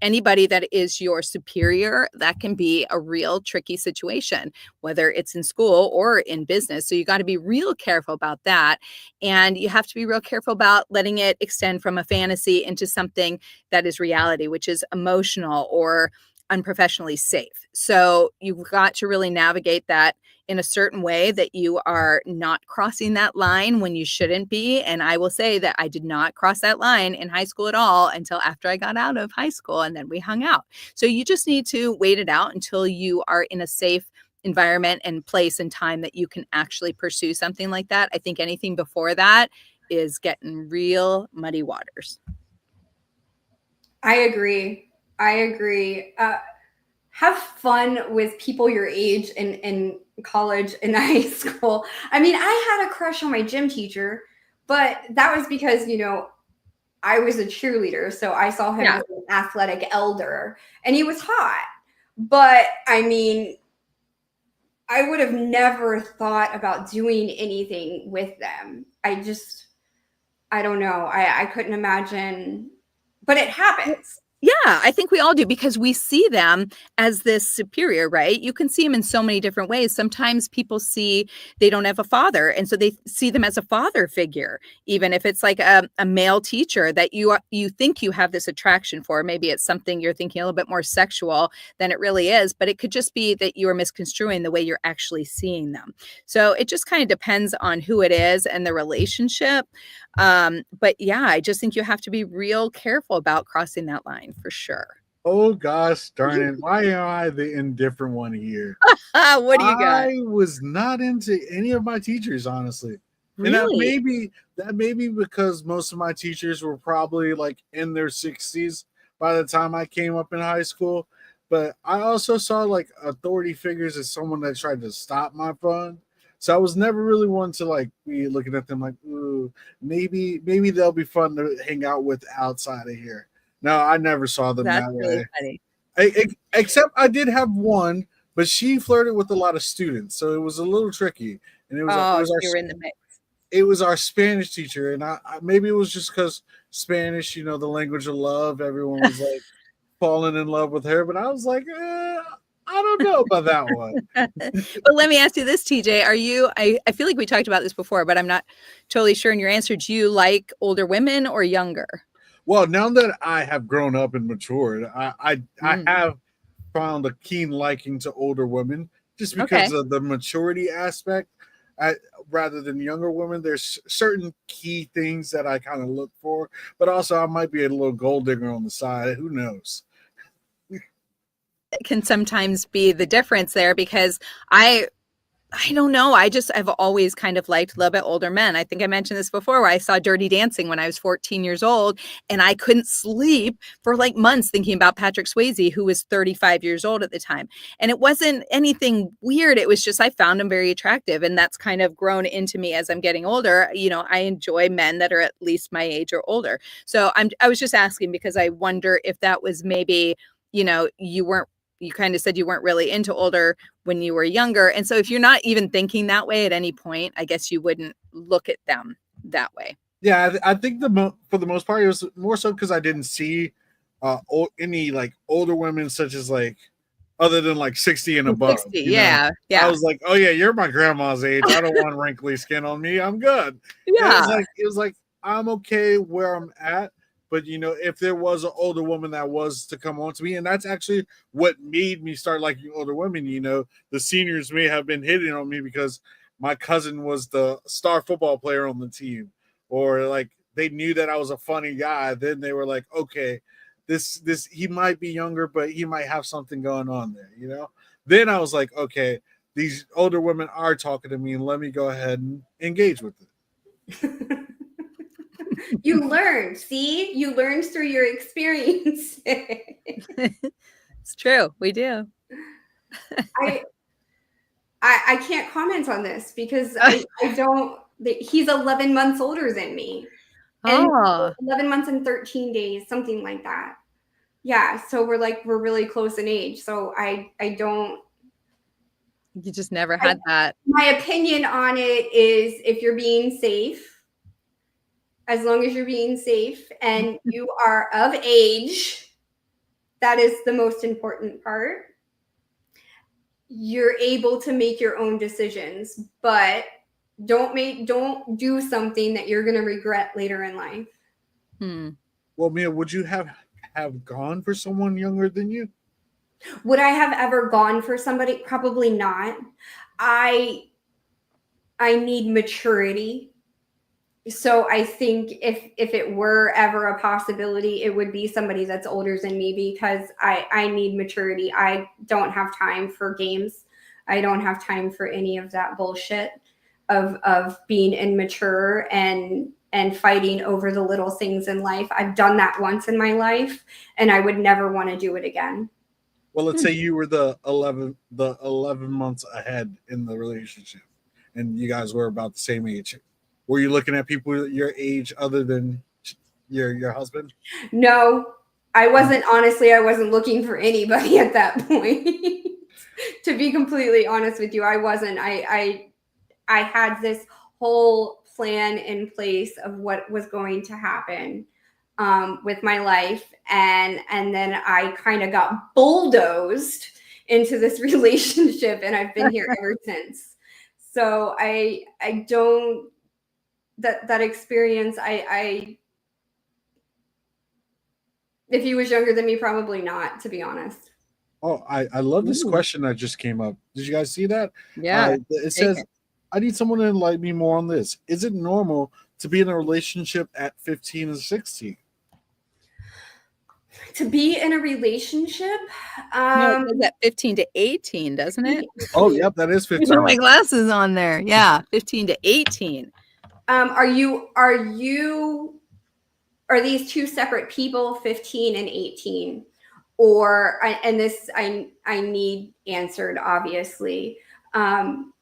anybody that is your superior, that can be a real tricky situation, whether it's in school or in business. So you got to be real careful about that. And you have to be real careful about letting it extend from a fantasy into something that is reality, which is emotional or unprofessionally safe. So you've got to really navigate that in a certain way that you are not crossing that line when you shouldn't be. And I will say that I did not cross that line in high school at all until after I got out of high school, and then we hung out. So you just need to wait it out until you are in a safe environment and place and time that you can actually pursue something like that. I think anything before that is getting real muddy waters. I agree. Have fun with people your age and college and high school. I mean, I had a crush on my gym teacher, but that was because, I was a cheerleader. So I saw him as an athletic elder and he was hot. But I mean, I would have never thought about doing anything with them. I don't know. I couldn't imagine, but it happens. Yeah, I think we all do because we see them as this superior, right? You can see them in so many different ways. Sometimes people see they don't have a father, and so they see them as a father figure, even if it's like a male teacher that you think you have this attraction for. Maybe it's something you're thinking a little bit more sexual than it really is, but it could just be that you are misconstruing the way you're actually seeing them. So it just kind of depends on who it is and the relationship. But yeah, I just think you have to be real careful about crossing that line for sure. Oh gosh, darn it! Why am I the indifferent one here? What do you got? I was not into any of my teachers, honestly. And Really? that may be because most of my teachers were probably like in their 60s by the time I came up in high school. But I also saw like authority figures as someone that tried to stop my fun. So I was never really one to like be looking at them like, ooh, maybe they'll be fun to hang out with outside of here. No, I never saw them That's that really way. funny. Except I did have one, but she flirted with a lot of students, so it was a little tricky. And Oh, so you're in the mix. it was our Spanish teacher, and I maybe it was just because Spanish, the language of love. Everyone was like falling in love with her, but I was like, I don't know about that one. But let me ask you this, TJ. I feel like we talked about this before, but I'm not totally sure in your answer. Do you like older women or younger? Well, now that I have grown up and matured, I have found a keen liking to older women just Okay. because of the maturity aspect. Rather than younger women, there's certain key things that I kind of look for, but also I might be a little gold digger on the side. Who knows? Can sometimes be the difference there because I don't know. I've always kind of liked a little bit older men. I think I mentioned this before where I saw Dirty Dancing when I was 14 years old and I couldn't sleep for like months thinking about Patrick Swayze, who was 35 years old at the time. And it wasn't anything weird. It was just, I found him very attractive and that's kind of grown into me as I'm getting older. I enjoy men that are at least my age or older. So I was just asking because I wonder if that was maybe, you kind of said you weren't really into older when you were younger. And so if you're not even thinking that way at any point, I guess you wouldn't look at them that way. Yeah, I think for the most part, it was more so because I didn't see any like older women such as like other than like 60 and above. 60, yeah. I was like, oh yeah, you're my grandma's age. I don't want wrinkly skin on me. I'm good. Yeah. It was like I'm okay where I'm at. But if there was an older woman that was to come on to me, and that's actually what made me start liking older women. The seniors may have been hitting on me because my cousin was the star football player on the team, or like they knew that I was a funny guy. Then they were like, okay, this he might be younger, but he might have something going on there. Then I was like, okay, these older women are talking to me, and let me go ahead and engage with it. You learned, see? You learned through your experience. It's true. We do. I can't comment on this because I don't. He's 11 months older than me. And 11 months and 13 days, something like that. Yeah, so we're really close in age. So I don't. You just never had that. My opinion on it is if you're being safe, as long as you're being safe and you are of age, that is the most important part. You're able to make your own decisions, but don't do something that you're going to regret later in life. Well, Mia, would you have gone for someone younger than you? Would I have ever gone for somebody? Probably not. I need maturity. So I think if it were ever a possibility, it would be somebody that's older than me because I need maturity. I don't have time for games. I don't have time for any of that bullshit of being immature and fighting over the little things in life. I've done that once in my life and I would never want to do it again. Well, let's say you were the 11 months ahead in the relationship, and you guys were about the same age. Were you looking at people your age other than your husband? No, I wasn't. Honestly, I wasn't looking for anybody at that point. To be completely honest with you, I wasn't. I had this whole plan in place of what was going to happen with my life, and then I kind of got bulldozed into this relationship, and I've been here ever since. So I don't that experience. I if he was younger than me, probably not, to be honest. Oh, I love this Ooh. question that just came up. Did you guys see that? Yeah. It Take says, it. I need someone to enlighten me more on this. Is it normal to be in a relationship at 15 and 16? To be in a relationship, No, it says that 15 to 18, doesn't it? Oh, yep, that is I 15. put my glasses on there. Yeah, 15 to 18. are these two separate people, 15 and 18? Or and this I need answered, obviously. I'm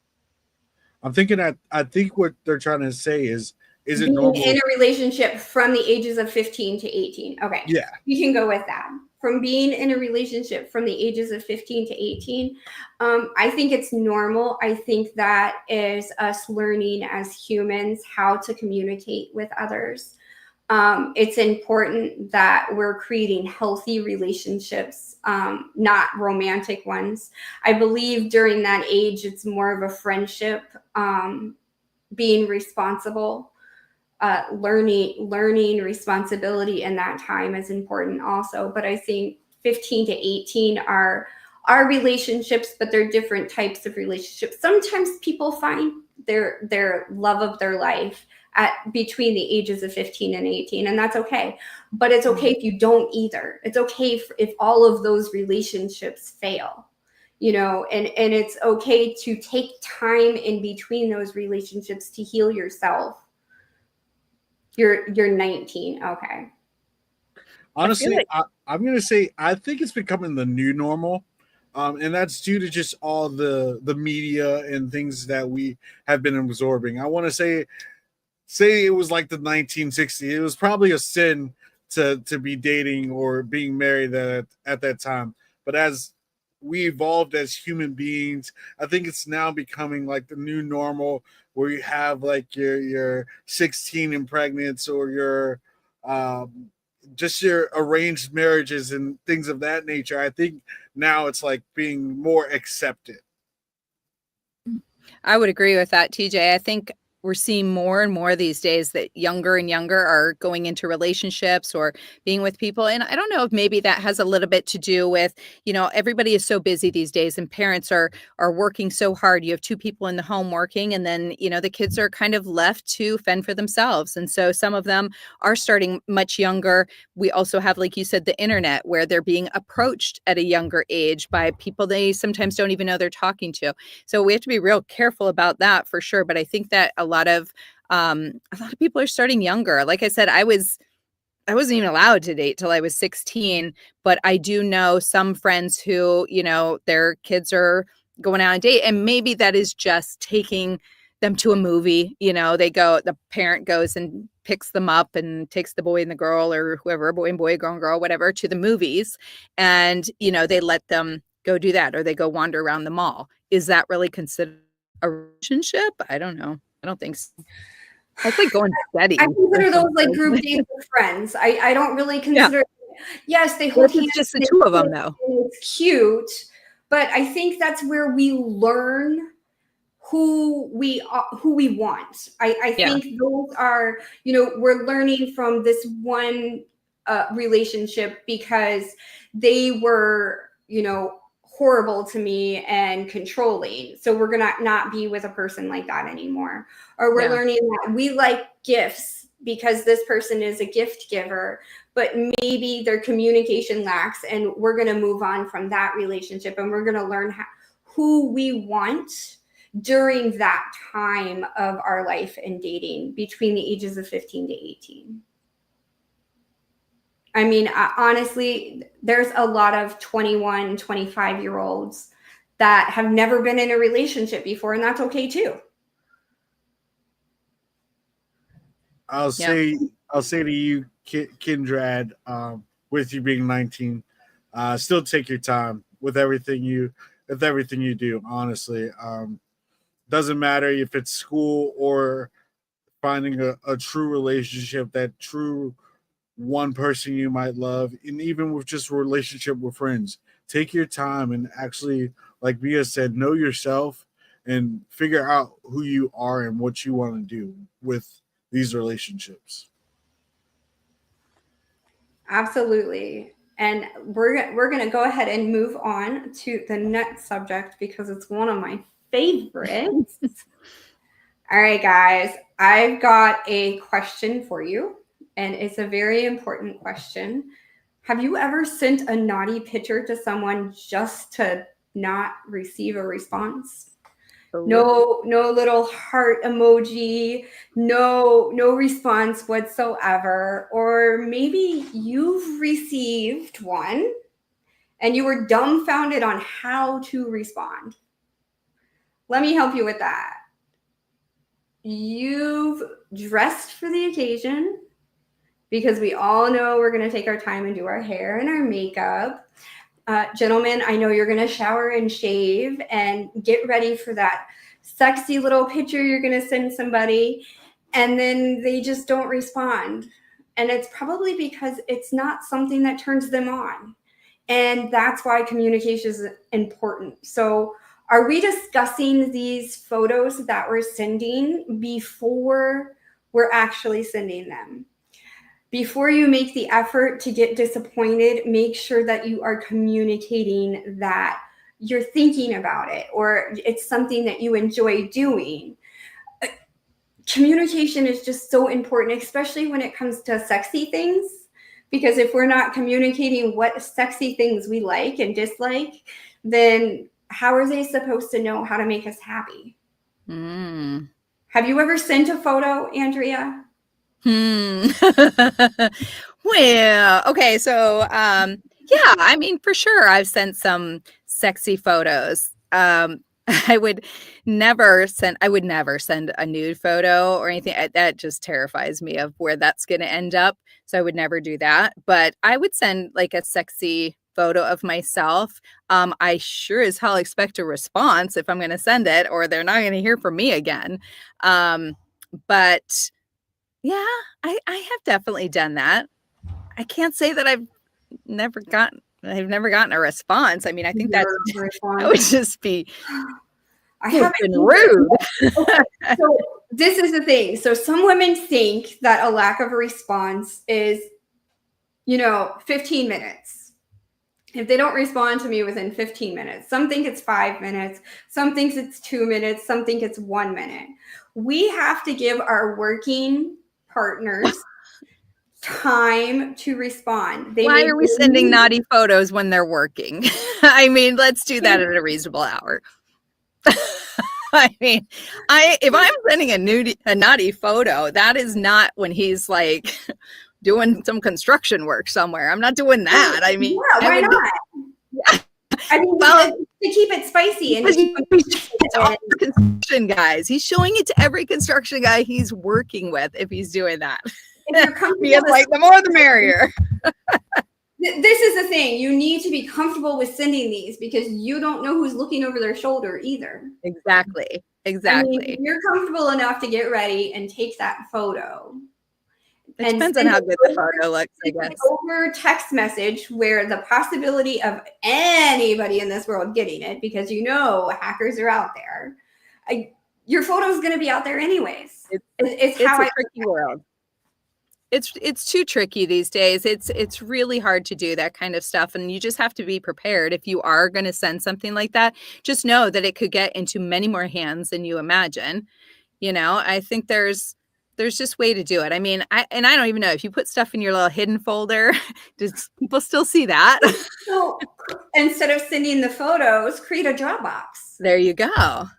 thinking that I think what they're trying to say is it Being normal? in a relationship from the ages of 15 to 18. Okay. Yeah. You can go with that. From being in a relationship from the ages of 15 to 18, I think it's normal. I think that is us learning as humans how to communicate with others. It's important that we're creating healthy relationships, not romantic ones. I believe during that age, it's more of a friendship, being responsible, learning responsibility in that time is important also. But I think 15 to 18 are relationships, but they're different types of relationships. Sometimes people find their love of their life at between the ages of 15 and 18, and that's okay. But it's okay if you don't either. It's okay if all of those relationships fail, and it's okay to take time in between those relationships to heal yourself. You're 19. Okay. Honestly, like- I'm going to say I think it's becoming the new normal. And that's due to just all the media and things that we have been absorbing. I want to say it was like the 1960s. It was probably a sin to be dating or being married at that time. But as we evolved as human beings, I think it's now becoming like the new normal, where you have like your 16 and pregnant, or your just your arranged marriages and things of that nature. I think now it's like being more accepted. I would agree with that, TJ. I think we're seeing more and more these days that younger and younger are going into relationships or being with people. And I don't know if maybe that has a little bit to do with, everybody is so busy these days, and parents are working so hard. You have two people in the home working, and then, the kids are kind of left to fend for themselves. And so some of them are starting much younger. We also have, like you said, the internet, where they're being approached at a younger age by people they sometimes don't even know they're talking to. So we have to be real careful about that for sure. But I think that a lot of people are starting younger. Like I said, I wasn't even allowed to date till I was 16, but I do know some friends who, their kids are going out on a date, and maybe that is just taking them to a movie. The parent goes and picks them up and takes the boy and the girl, or whoever, boy and boy, girl and girl, whatever, to the movies. And, they let them go do that, or they go wander around the mall. Is that really considered a relationship? I don't know. I don't think so. That's like going steady. I consider those like group dates with friends. I don't really consider. Yes, they hold hands. It's just the two of them, though. It's cute, but I think that's where we learn who we want. I think those are, we're learning from this one relationship because they were, horrible to me and controlling. So we're going to not be with a person like that anymore. Or we're learning that we like gifts because this person is a gift giver, but maybe their communication lacks, and we're going to move on from that relationship, and we're going to learn who we want during that time of our life and dating between the ages of 15 to 18. I mean, honestly, there's a lot of 21, 25-year-olds that have never been in a relationship before, and that's okay too. I'll say to you, Kindred, with you being 19, still take your time with everything you do. Honestly, doesn't matter if it's school or finding a true relationship, that true one person you might love, and even with just a relationship with friends. Take your time and actually, like Mia said, know yourself and figure out who you are and what you want to do with these relationships. Absolutely. And we're going to go ahead and move on to the next subject because it's one of my favorites. All right, guys, I've got a question for you, and it's a very important question. Have you ever sent a naughty picture to someone just to not receive a response? No little heart emoji, no response whatsoever. Or maybe you've received one and you were dumbfounded on how to respond. Let me help you with that. You've dressed for the occasion because we all know we're going to take our time and do our hair and our makeup. Gentlemen, I know you're going to shower and shave and get ready for that sexy little picture you're going to send somebody, and then they just don't respond. And it's probably because it's not something that turns them on. And that's why communication is important. So are we discussing these photos that we're sending before we're actually sending them? Before you make the effort to get disappointed, make sure that you are communicating that you're thinking about it or it's something that you enjoy doing. Communication is just so important, especially when it comes to sexy things, because if we're not communicating what sexy things we like and dislike, then how are they supposed to know how to make us happy? Have you ever sent a photo, Andrea? Well, okay, so yeah, I mean, for sure I've sent some sexy photos. I would never send a nude photo or anything. That just terrifies me of where that's going to end up. So I would never do that. But I would send like a sexy photo of myself. I sure as hell expect a response if I'm going to send it, or they're not going to hear from me again. But yeah, I have definitely done that. I can't say that I've never gotten a response. I mean, I think that would just be rude. Okay, so this is the thing. So some women think that a lack of a response is, 15 minutes. If they don't respond to me within 15 minutes, some think it's 5 minutes, some thinks it's 2 minutes, some think it's 1 minute. We have to give our working partners time to respond. Why are we sending naughty photos when they're working? I mean, let's do that at a reasonable hour. I mean, if I'm sending a naughty photo, that is not when he's like doing some construction work somewhere. I'm not doing that. I mean, yeah, why not? Yeah. I mean, well, to keep it spicy and it's all construction guys. He's showing it to every construction guy he's working with if he's doing that. Because like the more the merrier. This is the thing. You need to be comfortable with sending these because you don't know who's looking over their shoulder either. Exactly. I mean, you're comfortable enough to get ready and take that photo. It depends on how good the photo looks, I guess. Over text message where the possibility of anybody in this world getting it, because hackers are out there. Your photo is going to be out there anyways. It's how a tricky world. It's too tricky these days. It's really hard to do that kind of stuff, and you just have to be prepared. If you are going to send something like that, just know that it could get into many more hands than you imagine. I think there's just way to do it. I mean, I don't even know if you put stuff in your little hidden folder, does people still see that? So instead of sending the photos, create a Dropbox. There you go.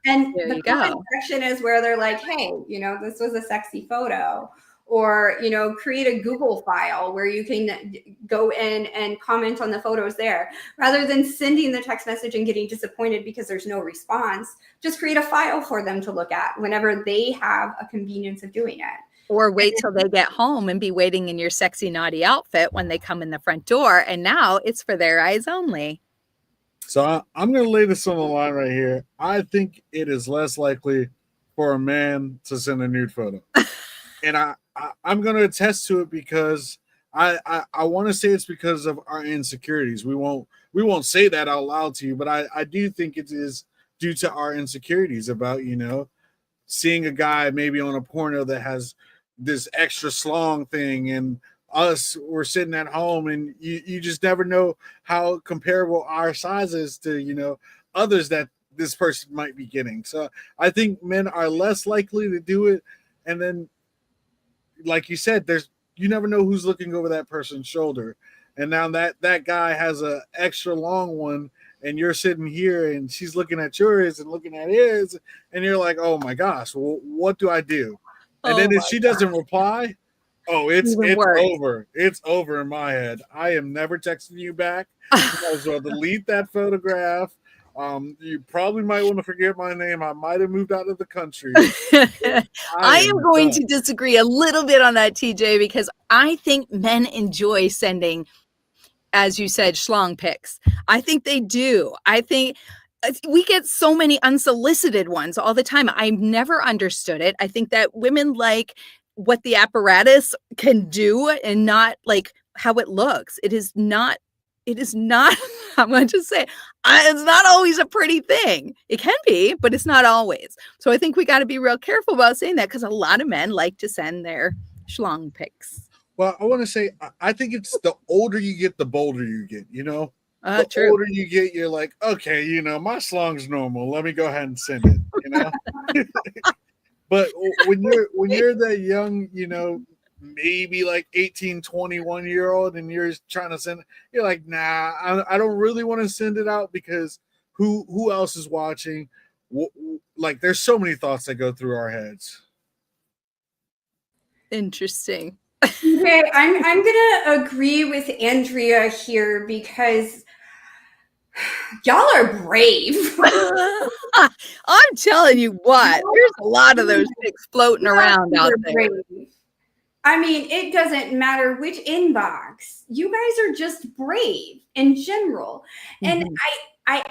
And the comment section is where they're like, hey, this was a sexy photo. or, you know, create a Google file where you can go in and comment on the photos there. Rather than sending the text message and getting disappointed because there's no response, just create a file for them to look at whenever they have a convenience of doing it. Or wait till they get home and be waiting in your sexy, naughty outfit when they come in the front door. And now it's for their eyes only. So I'm going to lay this on the line right here. I think it is less likely for a man to send a nude photo. And I'm going to attest to it because I want to say it's because of our insecurities. We won't say that out loud to you, but I do think it is due to our insecurities about, you know, seeing a guy maybe on a porno that has this extra slong thing, and we're sitting at home, and you just never know how comparable our size is to, you know, others that this person might be getting. So I think men are less likely to do it. And then, like you said, you never know who's looking over that person's shoulder. And now that guy has a extra long one, and you're sitting here and she's looking at yours and looking at his, and you're like, oh my gosh, well, what do I do? And then if she doesn't reply, it's over. It's over in my head. I am never texting you back. You might as well delete that photograph. You probably might want to forget my name. I might have moved out of the country. I am going to disagree a little bit on that, TJ, because I think men enjoy sending, as you said, schlong pics. I think they do. I think we get so many unsolicited ones all the time. I've never understood it. I think that women like what the apparatus can do and not like how it looks. It is not, I'm going to say, it's not always a pretty thing. It can be, but it's not always. So I think we got to be real careful about saying that, because a lot of men like to send their schlong pics. Well, I want to say, I think it's the older you get, the bolder you get, you know? The True. older you get, you're like, okay, you know, my slong's normal. Let me go ahead and send it, you know? But when you're that young, you know, maybe like 18, 21-year-old, and you're trying to send it, you're like, nah, I don't really want to send it out because who else is watching? Like, there's so many thoughts that go through our heads. Interesting. Okay, I'm gonna agree with Andrea here because y'all are brave. I'm telling you what, there's a lot of those pics floating around out there. Brave. I mean, it doesn't matter which inbox. You guys are just brave in general. And I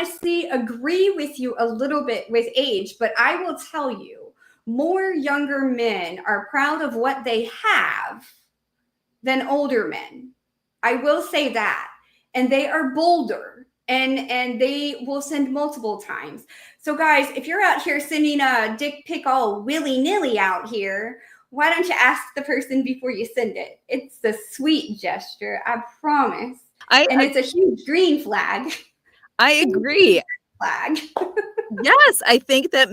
honestly agree with you a little bit with age, but I will tell you, more younger men are proud of what they have than older men. I will say that. And they are bolder, and they will send multiple times. So guys, if you're out here sending a dick pic all willy-nilly out here, why don't you ask the person before you send it? It's a sweet gesture, I promise. And it's a huge green flag. I agree. Flag. Yes, I think that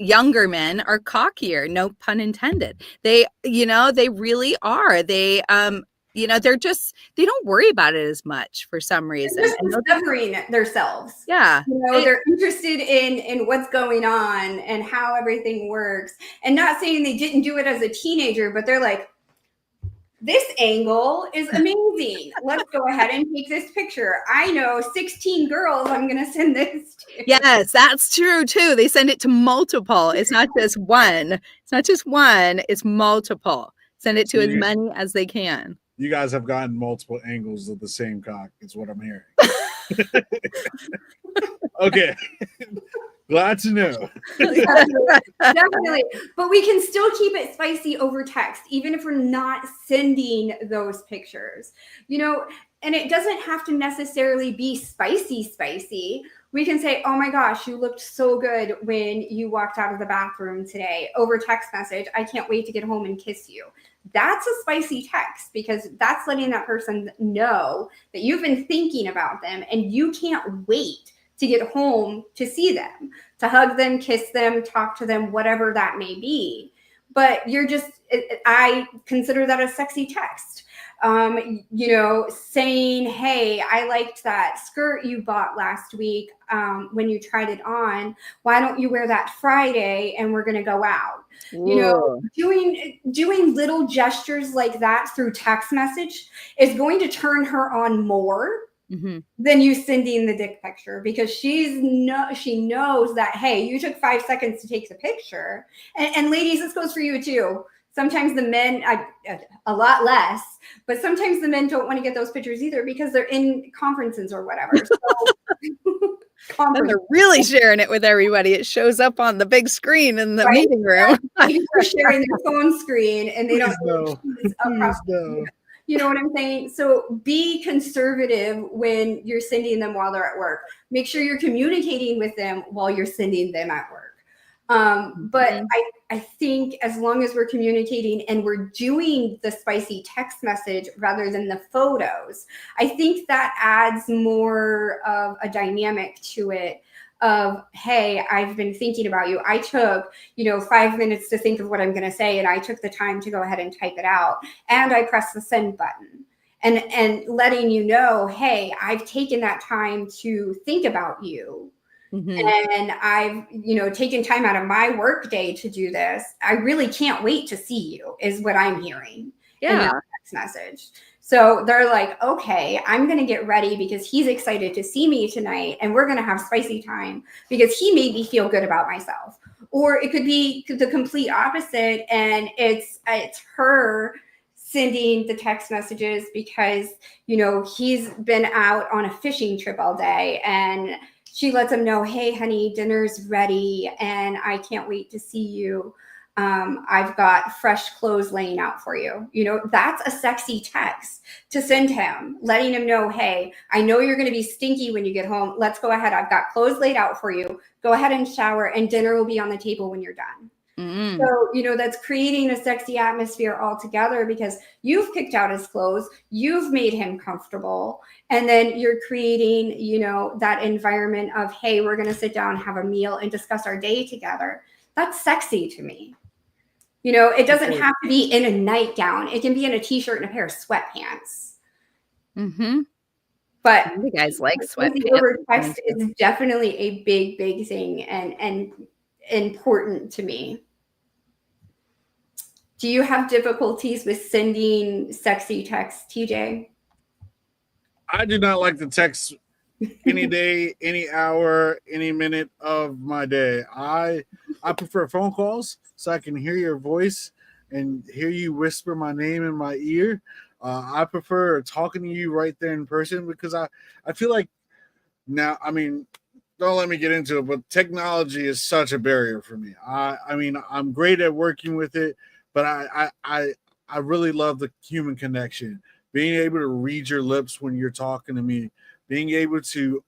younger men are cockier, no pun intended. They, you know, they really are. They, you know, they don't worry about it as much for some reason. They're just discovering themselves. Yeah. You know, they're interested in what's going on and how everything works. And not saying they didn't do it as a teenager, but they're like, this angle is amazing. Let's go ahead and take this picture. I know 16 girls I'm going to send this to. Yes, that's true too. They send it to multiple. It's not just one. It's multiple. Send it to as many as they can. You guys have gotten multiple angles of the same cock, is what I'm hearing. Okay. Glad to know. Definitely. But we can still keep it spicy over text, even if we're not sending those pictures. You know, and it doesn't have to necessarily be spicy. We can say, oh my gosh, you looked so good when you walked out of the bathroom today, over text message. I can't wait to get home and kiss you. That's a spicy text, because that's letting that person know that you've been thinking about them and you can't wait to get home to see them, to hug them, kiss them, talk to them, whatever that may be. But I consider that a sexy text. saying, hey, I liked that skirt you bought last week when you tried it on. Why don't you wear that Friday and we're going to go out? Doing little gestures like that through text message is going to turn her on more than you sending the dick picture, because she knows that, hey, you took 5 seconds to take the picture. And ladies, this goes for you too. Sometimes the men, a lot less, but sometimes the men don't want to get those pictures either because they're in conferences or whatever. So, and they're really sharing it with everybody. It shows up on the big screen in the meeting room. They're sharing their phone screen and they don't know. You know what I'm saying? So be conservative when you're sending them while they're at work. Make sure you're communicating with them while you're sending them at work. But I think as long as we're communicating and we're doing the spicy text message rather than the photos, I think that adds more of a dynamic to it of, hey, I've been thinking about you. I took, 5 minutes to think of what I'm going to say, and I took the time to go ahead and type it out, and I pressed the send button. And letting you know, hey, I've taken that time to think about you. And I've, taken time out of my work day to do this. I really can't wait to see you, is what I'm hearing in that text message. So they're like, okay, I'm going to get ready because he's excited to see me tonight, and we're going to have spicy time because he made me feel good about myself. Or it could be the complete opposite, and it's her sending the text messages because, he's been out on a fishing trip all day, and she lets him know, hey, honey, dinner's ready and I can't wait to see you. I've got fresh clothes laying out for you. That's a sexy text to send him, letting him know, hey, I know you're going to be stinky when you get home. Let's go ahead. I've got clothes laid out for you. Go ahead and shower, and dinner will be on the table when you're done. So, that's creating a sexy atmosphere altogether because you've picked out his clothes, you've made him comfortable, and then you're creating, that environment of, hey, we're going to sit down, have a meal, and discuss our day together. That's sexy to me. It doesn't have to be in a nightgown. It can be in a t-shirt and a pair of sweatpants. But you guys like sweatpants. Text is definitely a big, big thing and important to me. Do you have difficulties with sending sexy texts, TJ? I do not like to text any day, any hour, any minute of my day. I prefer phone calls so I can hear your voice and hear you whisper my name in my ear. I prefer talking to you right there in person because I feel like now, don't let me get into it, but technology is such a barrier for me. I'm great at working with it, but I really love the human connection. Being able to read your lips when you're talking to me, being able to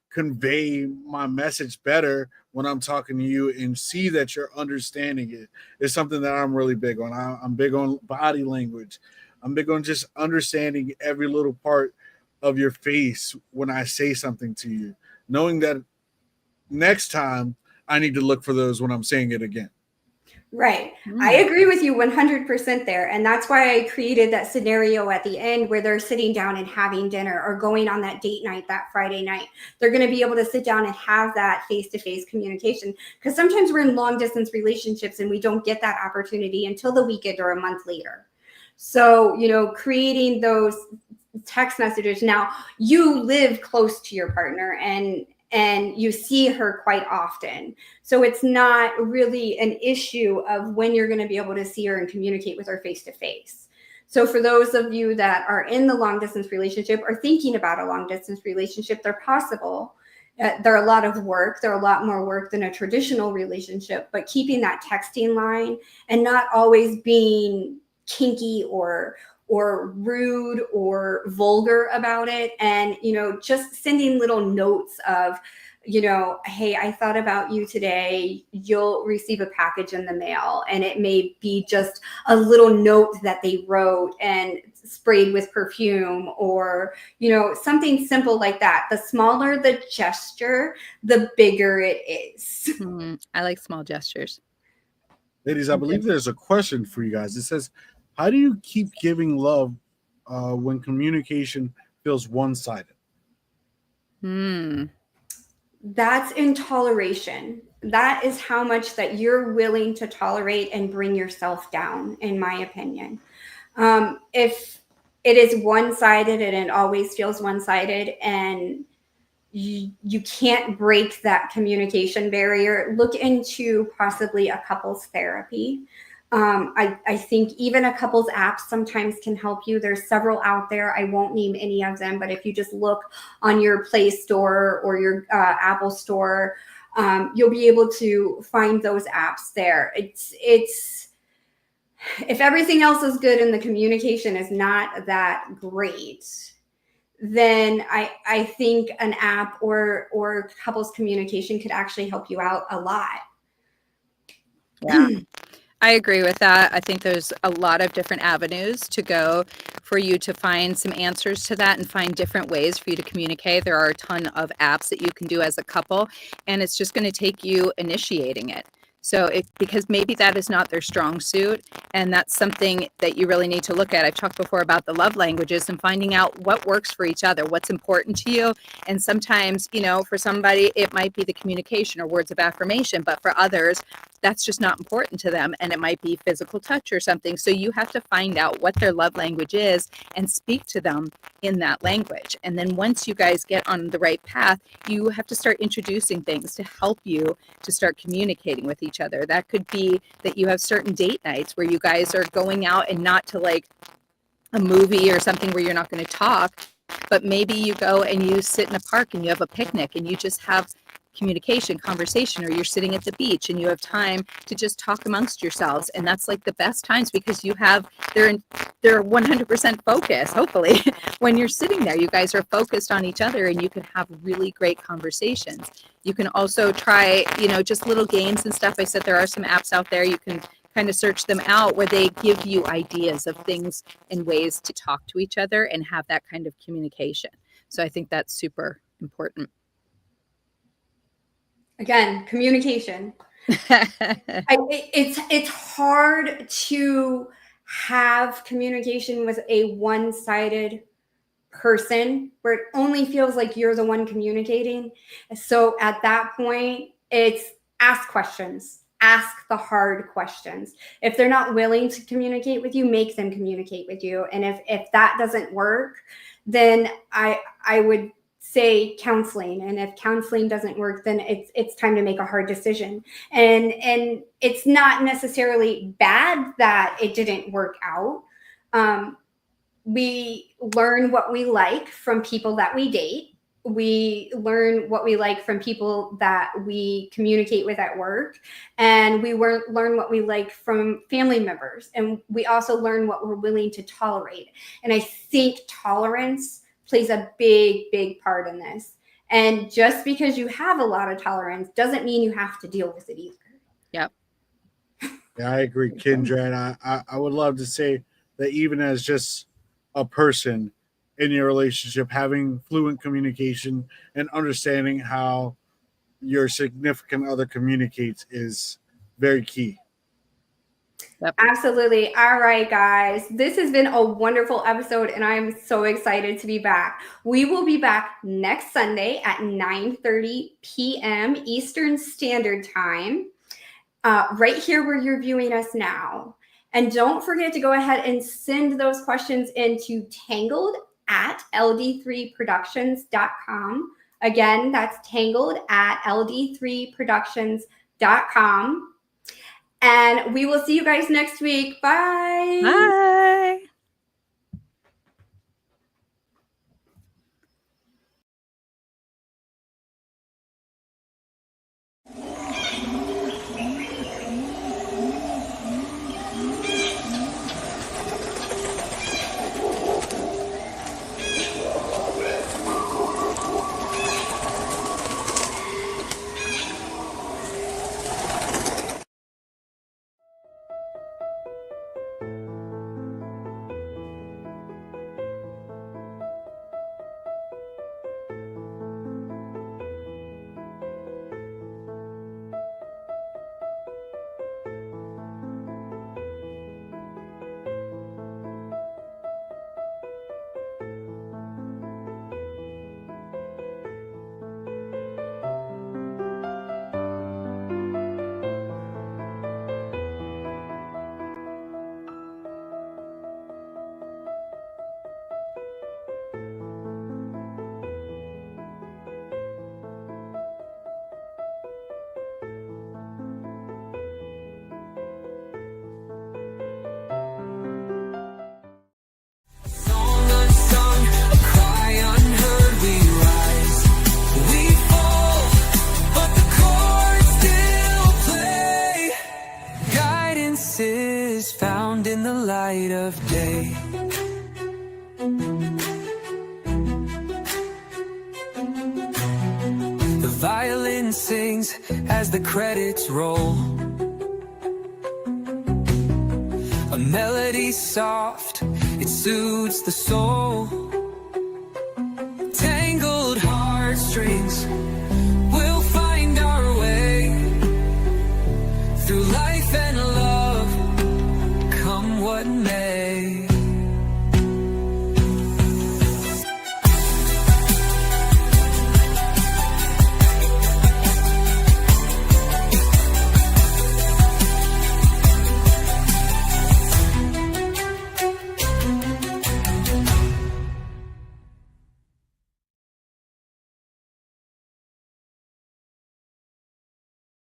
convey my message better when I'm talking to you and see that you're understanding it is something that I'm really big on. I'm big on body language. I'm big on just understanding every little part of your face when I say something to you, knowing that next time I need to look for those when I'm saying it again. Right. I agree with you 100% there. And that's why I created that scenario at the end where they're sitting down and having dinner or going on that date night that Friday night. They're going to be able to sit down and have that face-to-face communication, because sometimes we're in long distance relationships and we don't get that opportunity until the weekend or a month later. So, creating those text messages. Now, you live close to your partner and you see her quite often. So it's not really an issue of when you're going to be able to see her and communicate with her face to face. So for those of you that are in the long distance relationship or thinking about a long distance relationship, they're possible. They're a lot of work. They're a lot more work than a traditional relationship, but keeping that texting line and not always being kinky or rude or vulgar about it. And, just sending little notes of, hey, I thought about you today. You'll receive a package in the mail. And it may be just a little note that they wrote and sprayed with perfume or, something simple like that. The smaller the gesture, the bigger it is. I like small gestures. Ladies, I believe there's a question for you guys. It says, how do you keep giving love when communication feels one-sided? That's intoleration. That is how much that you're willing to tolerate and bring yourself down, in my opinion. If it is one-sided and it always feels one-sided, and you can't break that communication barrier, look into possibly a couples therapy. I think even a couples app sometimes can help you. There's several out there. I won't name any of them, but if you just look on your Play Store or your Apple Store, you'll be able to find those apps there. It's if everything else is good and the communication is not that great, then I think an app or couples communication could actually help you out a lot. Yeah. I agree with that. I think there's a lot of different avenues to go for you to find some answers to that and find different ways for you to communicate. There are a ton of apps that you can do as a couple, and it's just going to take you initiating it. So because maybe that is not their strong suit, and that's something that you really need to look at. I've talked before about the love languages and finding out what works for each other, what's important to you. And sometimes, for somebody, it might be the communication or words of affirmation, but for others, that's just not important to them. And it might be physical touch or something. So you have to find out what their love language is and speak to them in that language. And then once you guys get on the right path, you have to start introducing things to help you to start communicating with each other. That could be that you have certain date nights where you guys are going out, and not to like a movie or something where you're not going to talk, but maybe you go and you sit in a park and you have a picnic and you just have communication, conversation, or you're sitting at the beach and you have time to just talk amongst yourselves. And that's like the best times, because they're 100% focused. Hopefully when you're sitting there, you guys are focused on each other and you can have really great conversations. You can also try, just little games and stuff. I said there are some apps out there. You can kind of search them out where they give you ideas of things and ways to talk to each other and have that kind of communication. So I think that's super important. Again, communication. It's hard to have communication with a one-sided person where it only feels like you're the one communicating. So at that point, it's ask questions. Ask the hard questions. If they're not willing to communicate with you, make them communicate with you. And if that doesn't work, then I would say counseling. And if counseling doesn't work, then it's time to make a hard decision. And it's not necessarily bad that it didn't work out. We learn what we like from people that we date. We learn what we like from people that we communicate with at work. And we learn what we like from family members. And we also learn what we're willing to tolerate. And I think tolerance plays a big, big part in this. And just because you have a lot of tolerance doesn't mean you have to deal with it either. Yep. Yeah, I agree, Kendra. And I would love to say that even as just a person in your relationship, having fluent communication and understanding how your significant other communicates is very key. Yep. Absolutely. All right, guys. This has been a wonderful episode, and I'm so excited to be back. We will be back next Sunday at 9:30 p.m. Eastern Standard Time, right here where you're viewing us now. And don't forget to go ahead and send those questions into tangled@ld3productions.com. Again, that's tangled@ld3productions.com. And we will see you guys next week. Bye. Bye. violin sings as the credits roll. A melody soft, it soothes the soul. Tangled heartstrings